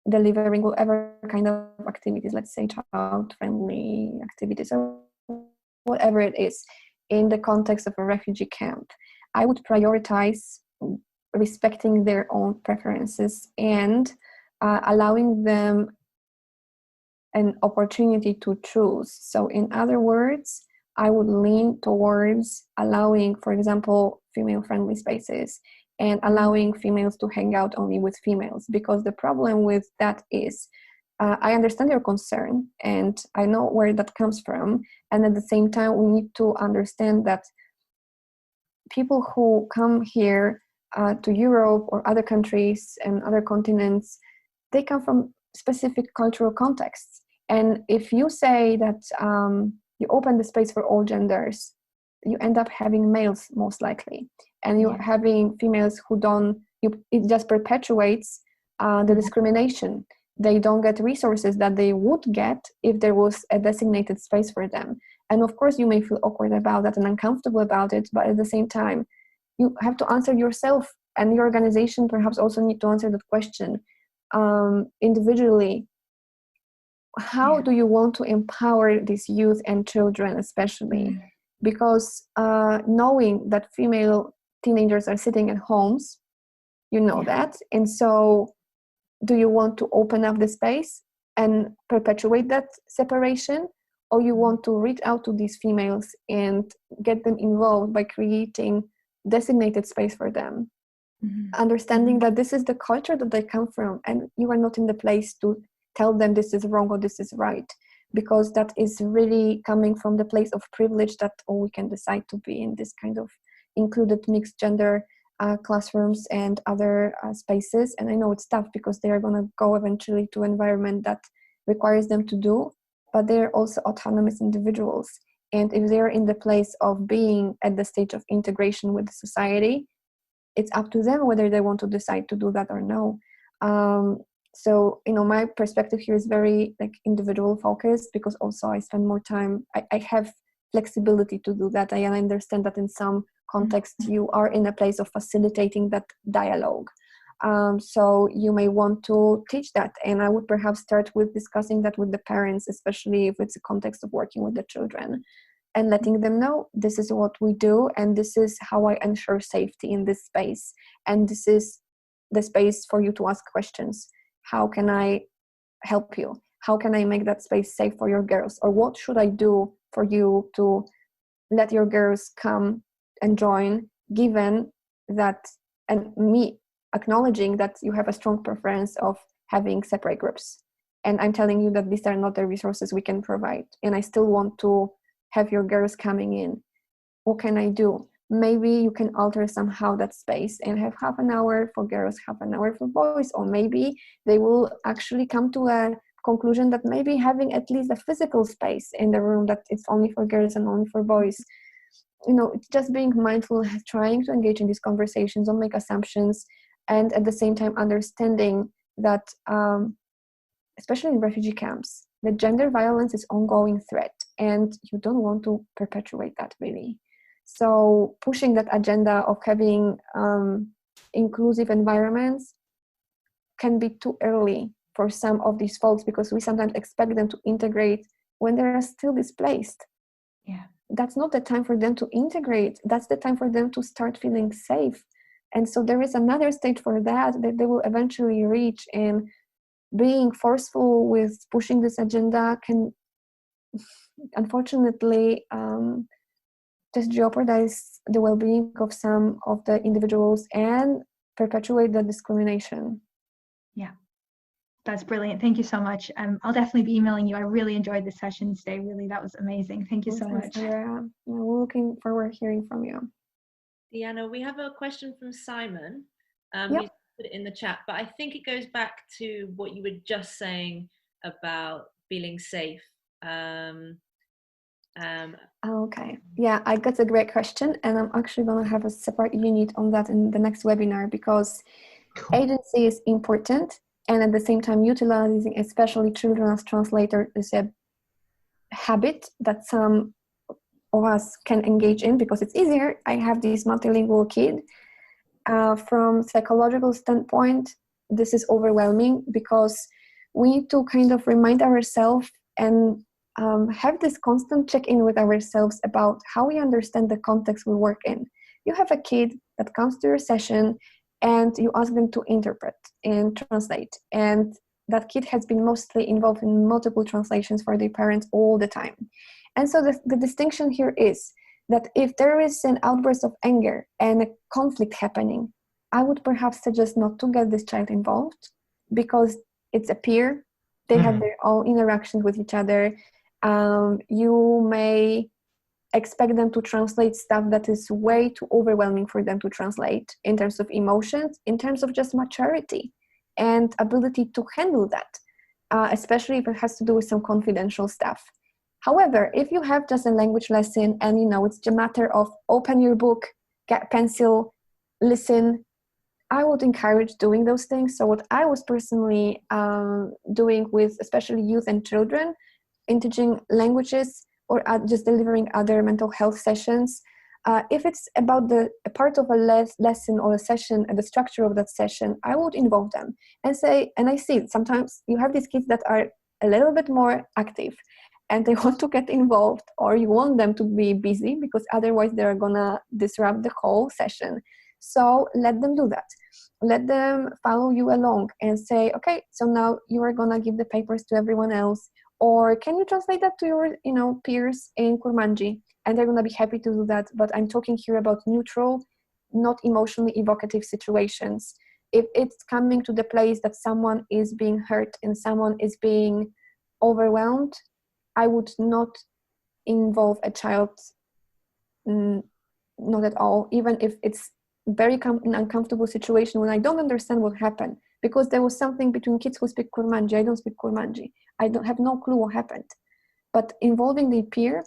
delivering whatever kind of activities, let's say child-friendly activities or whatever it is, in the context of a refugee camp. I would prioritize respecting their own preferences and allowing them an opportunity to choose. So in other words, I would lean towards allowing, for example, female-friendly spaces and allowing females to hang out only with females, because the problem with that is I understand your concern and I know where that comes from, and at the same time we need to understand that people who come here to Europe or other countries and other continents, they come from specific cultural contexts. And if you say that you open the space for all genders, you end up having males most likely, and you're having females who don't, it just perpetuates the discrimination. They don't get resources that they would get if there was a designated space for them. And of course you may feel awkward about that and uncomfortable about it, but at the same time, you have to answer yourself, and your organization perhaps also need to answer that question individually. How do you want to empower these youth and children especially? Because knowing that female teenagers are sitting at homes, you know that, and so do you want to open up the space and perpetuate that separation, or you want to reach out to these females and get them involved by creating designated space for them, understanding that this is the culture that they come from, and you are not in the place to tell them this is wrong or this is right, because that is really coming from the place of privilege that we can decide to be in this kind of included mixed gender classrooms and other spaces. And I know it's tough because they are going to go eventually to an environment that requires them to do, but they're also autonomous individuals. And if they're in the place of being at the stage of integration with the society, it's up to them whether they want to decide to do that or no. So, you know, my perspective here is very like individual focused, because also I spend more time, I have flexibility to do that. I understand that in some contexts you are in a place of facilitating that dialogue. So you may want to teach that, and I would perhaps start with discussing that with the parents, especially if it's a context of working with the children. and letting them know this is what we do and this is how I ensure safety in this space, and this is the space for you to ask questions. How can I help you? How can I make that space safe for your girls? Or what should I do for you to let your girls come and join, given that, and me acknowledging that you have a strong preference of having separate groups. And I'm telling you that these are not the resources we can provide. And I still want to have your girls coming in. What can I do? Maybe you can alter somehow that space and have half an hour for girls, half an hour for boys. Or maybe they will actually come to a conclusion that maybe having at least a physical space in the room that it's only for girls and only for boys. You know, it's just being mindful, trying to engage in these conversations, don't make assumptions, and at the same time understanding that, especially in refugee camps, the gender violence is ongoing threat, and you don't want to perpetuate that really. So pushing that agenda of having inclusive environments can be too early for some of these folks, because we sometimes expect them to integrate when they're still displaced. Yeah. That's not the time for them to integrate. That's the time for them to start feeling safe. And so there is another stage for that they will eventually reach, and being forceful with pushing this agenda can unfortunately just jeopardize the well-being of some of the individuals and perpetuate the discrimination. Yeah, that's brilliant. Thank you so much. I'll definitely be emailing you. I really enjoyed the session today. Really, that was amazing. Thank you so much. Yeah, we're looking forward to hearing from you. Diana, we have a question from Simon. Yep. He's put it in the chat, but I think it goes back to what you were just saying about feeling safe. Okay, yeah, that's a great question, and I'm actually going to have a separate unit on that in the next webinar, because agency is important, and at the same time utilizing especially children as translator is a habit that some of us can engage in because it's easier. I have this multilingual kid. From psychological standpoint, this is overwhelming because we need to kind of remind ourselves and have this constant check-in with ourselves about how we understand the context we work in. You have a kid that comes to your session and you ask them to interpret and translate, and that kid has been mostly involved in multiple translations for their parents all the time. And so the distinction here is that if there is an outburst of anger and a conflict happening, I would perhaps suggest not to get this child involved, because it's a peer. They have their own interactions with each other. You may expect them to translate stuff that is way too overwhelming for them to translate in terms of emotions, in terms of just maturity and ability to handle that, especially if it has to do with some confidential stuff. However, if you have just a language lesson and it's a matter of open your book, get pencil, listen, I would encourage doing those things. So what I was personally doing with especially youth and children in teaching languages or just delivering other mental health sessions, if it's about a part of a lesson or a session and the structure of that session, I would involve them and say, and I see sometimes you have these kids that are a little bit more active and they want to get involved, or you want them to be busy because otherwise they're gonna disrupt the whole session. So let them do that. Let them follow you along and say, okay, so now you are gonna give the papers to everyone else, or can you translate that to your peers in Kurmanji? And they're gonna be happy to do that. But I'm talking here about neutral, not emotionally evocative situations. If it's coming to the place that someone is being hurt and someone is being overwhelmed, I would not involve a child, not at all, even if it's very an uncomfortable situation when I don't understand what happened, because there was something between kids who speak Kurmanji. I don't speak Kurmanji. I don't have no clue what happened. But involving the peer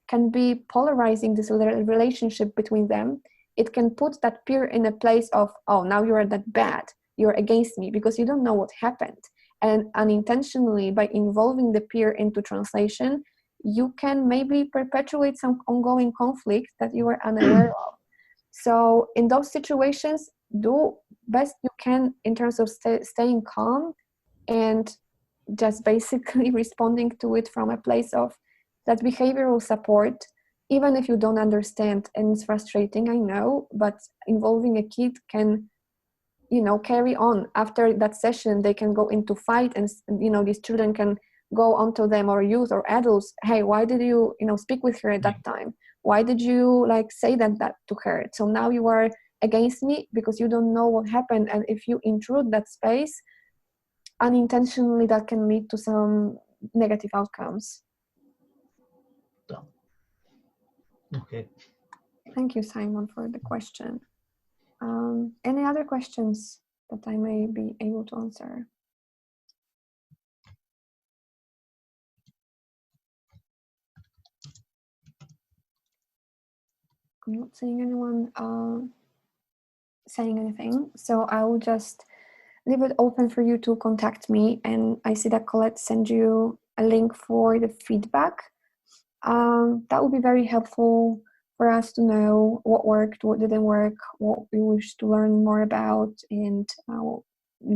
can be polarizing this relationship between them. It can put that peer in a place of, oh, now you're that bad. You're against me because you don't know what happened. And unintentionally, by involving the peer into translation, you can maybe perpetuate some ongoing conflict that you are unaware of. So in those situations, do best you can in terms of staying calm and just basically responding to it from a place of that behavioral support, even if you don't understand, and it's frustrating, I know, but involving a kid can, carry on. After that session, they can go into fight, and, these children can go onto them, or youth or adults. Hey, why did you, speak with her at that time? Why did you say that to her? So now you are against me because you don't know what happened. And if you intrude that space unintentionally, that can lead to some negative outcomes. Okay. Thank you, Simon, for the question. Any other questions that I may be able to answer? I'm not seeing anyone saying anything, so I will just leave it open for you to contact me. And I see that Colette sent you a link for the feedback. That would be very helpful for us to know what worked, what didn't work, what we wish to learn more about, and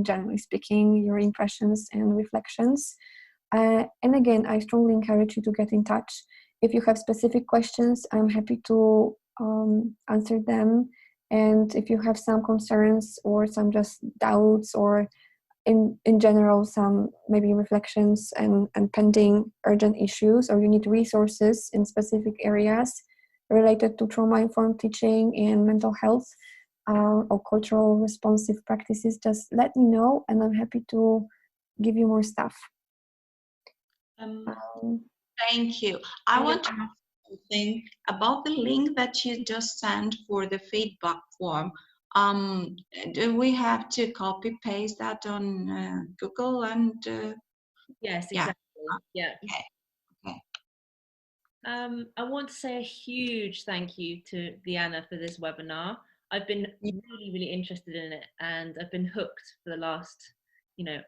generally speaking, your impressions and reflections. And again, I strongly encourage you to get in touch. If you have specific questions, I'm happy to answer them. And if you have some concerns or some just doubts, or in general some maybe reflections and pending urgent issues, or you need resources in specific areas related to trauma-informed teaching and mental health, or cultural responsive practices, just let me know, and I'm happy to give you more stuff. Thank you. I want to ask something about the link that you just sent for the feedback form. Do we have to copy paste that on Google and? Yes, exactly. Yeah. Okay. I want to say a huge thank you to Diana for this webinar. I've been really, really interested in it, and I've been hooked for the last,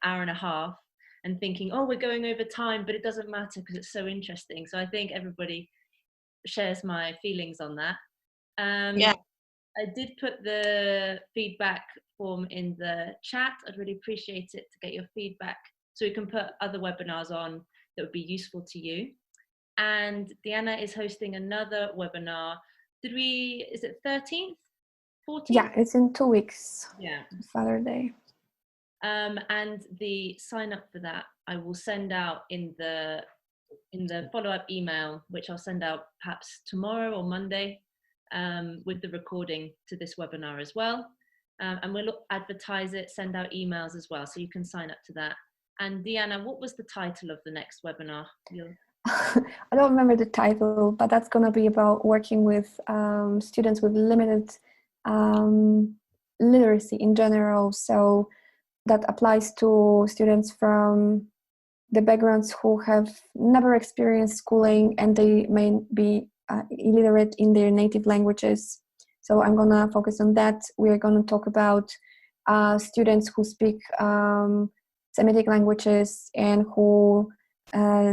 hour and a half, and thinking, oh, we're going over time, but it doesn't matter because it's so interesting. So I think everybody shares my feelings on that. Yeah. I did put the feedback form in the chat. I'd really appreciate it to get your feedback so we can put other webinars on that would be useful to you. And Diana is hosting another webinar. Is it 13th? 14th? Yeah, it's in 2 weeks. Yeah. Saturday. And the sign up for that, I will send out in the follow-up email, which I'll send out perhaps tomorrow or Monday, with the recording to this webinar as well. And we'll advertise it, send out emails as well, so you can sign up to that. And Diana, what was the title of the next webinar? I don't remember the title, but that's going to be about working with students with limited literacy in general. So that applies to students from the backgrounds who have never experienced schooling, and they may be illiterate in their native languages. So I'm going to focus on that. We're going to talk about students who speak Semitic languages and who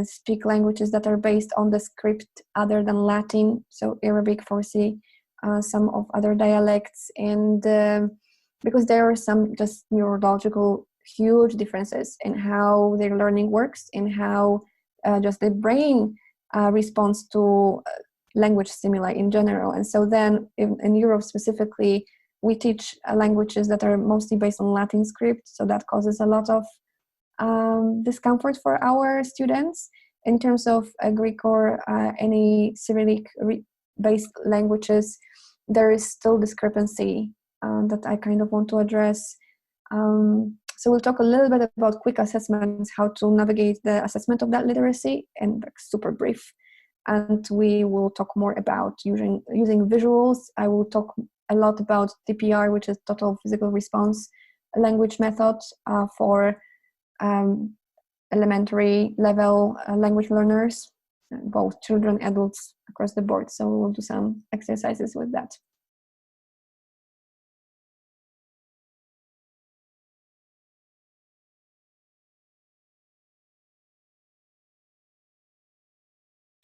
speak languages that are based on the script other than Latin, so Arabic, Farsi, some of other dialects, and because there are some just neurological huge differences in how their learning works and how just the brain responds to language stimuli in general. And so then in Europe specifically, we teach languages that are mostly based on Latin script, so that causes a lot of discomfort for our students. In terms of Greek or any Cyrillic-based languages, there is still discrepancy that I kind of want to address. So we'll talk a little bit about quick assessments, how to navigate the assessment of that literacy, and super brief. And we will talk more about using visuals. I will talk a lot about TPR, which is total physical response language method for elementary level language learners, both children, adults, across the board. So we will do some exercises with that.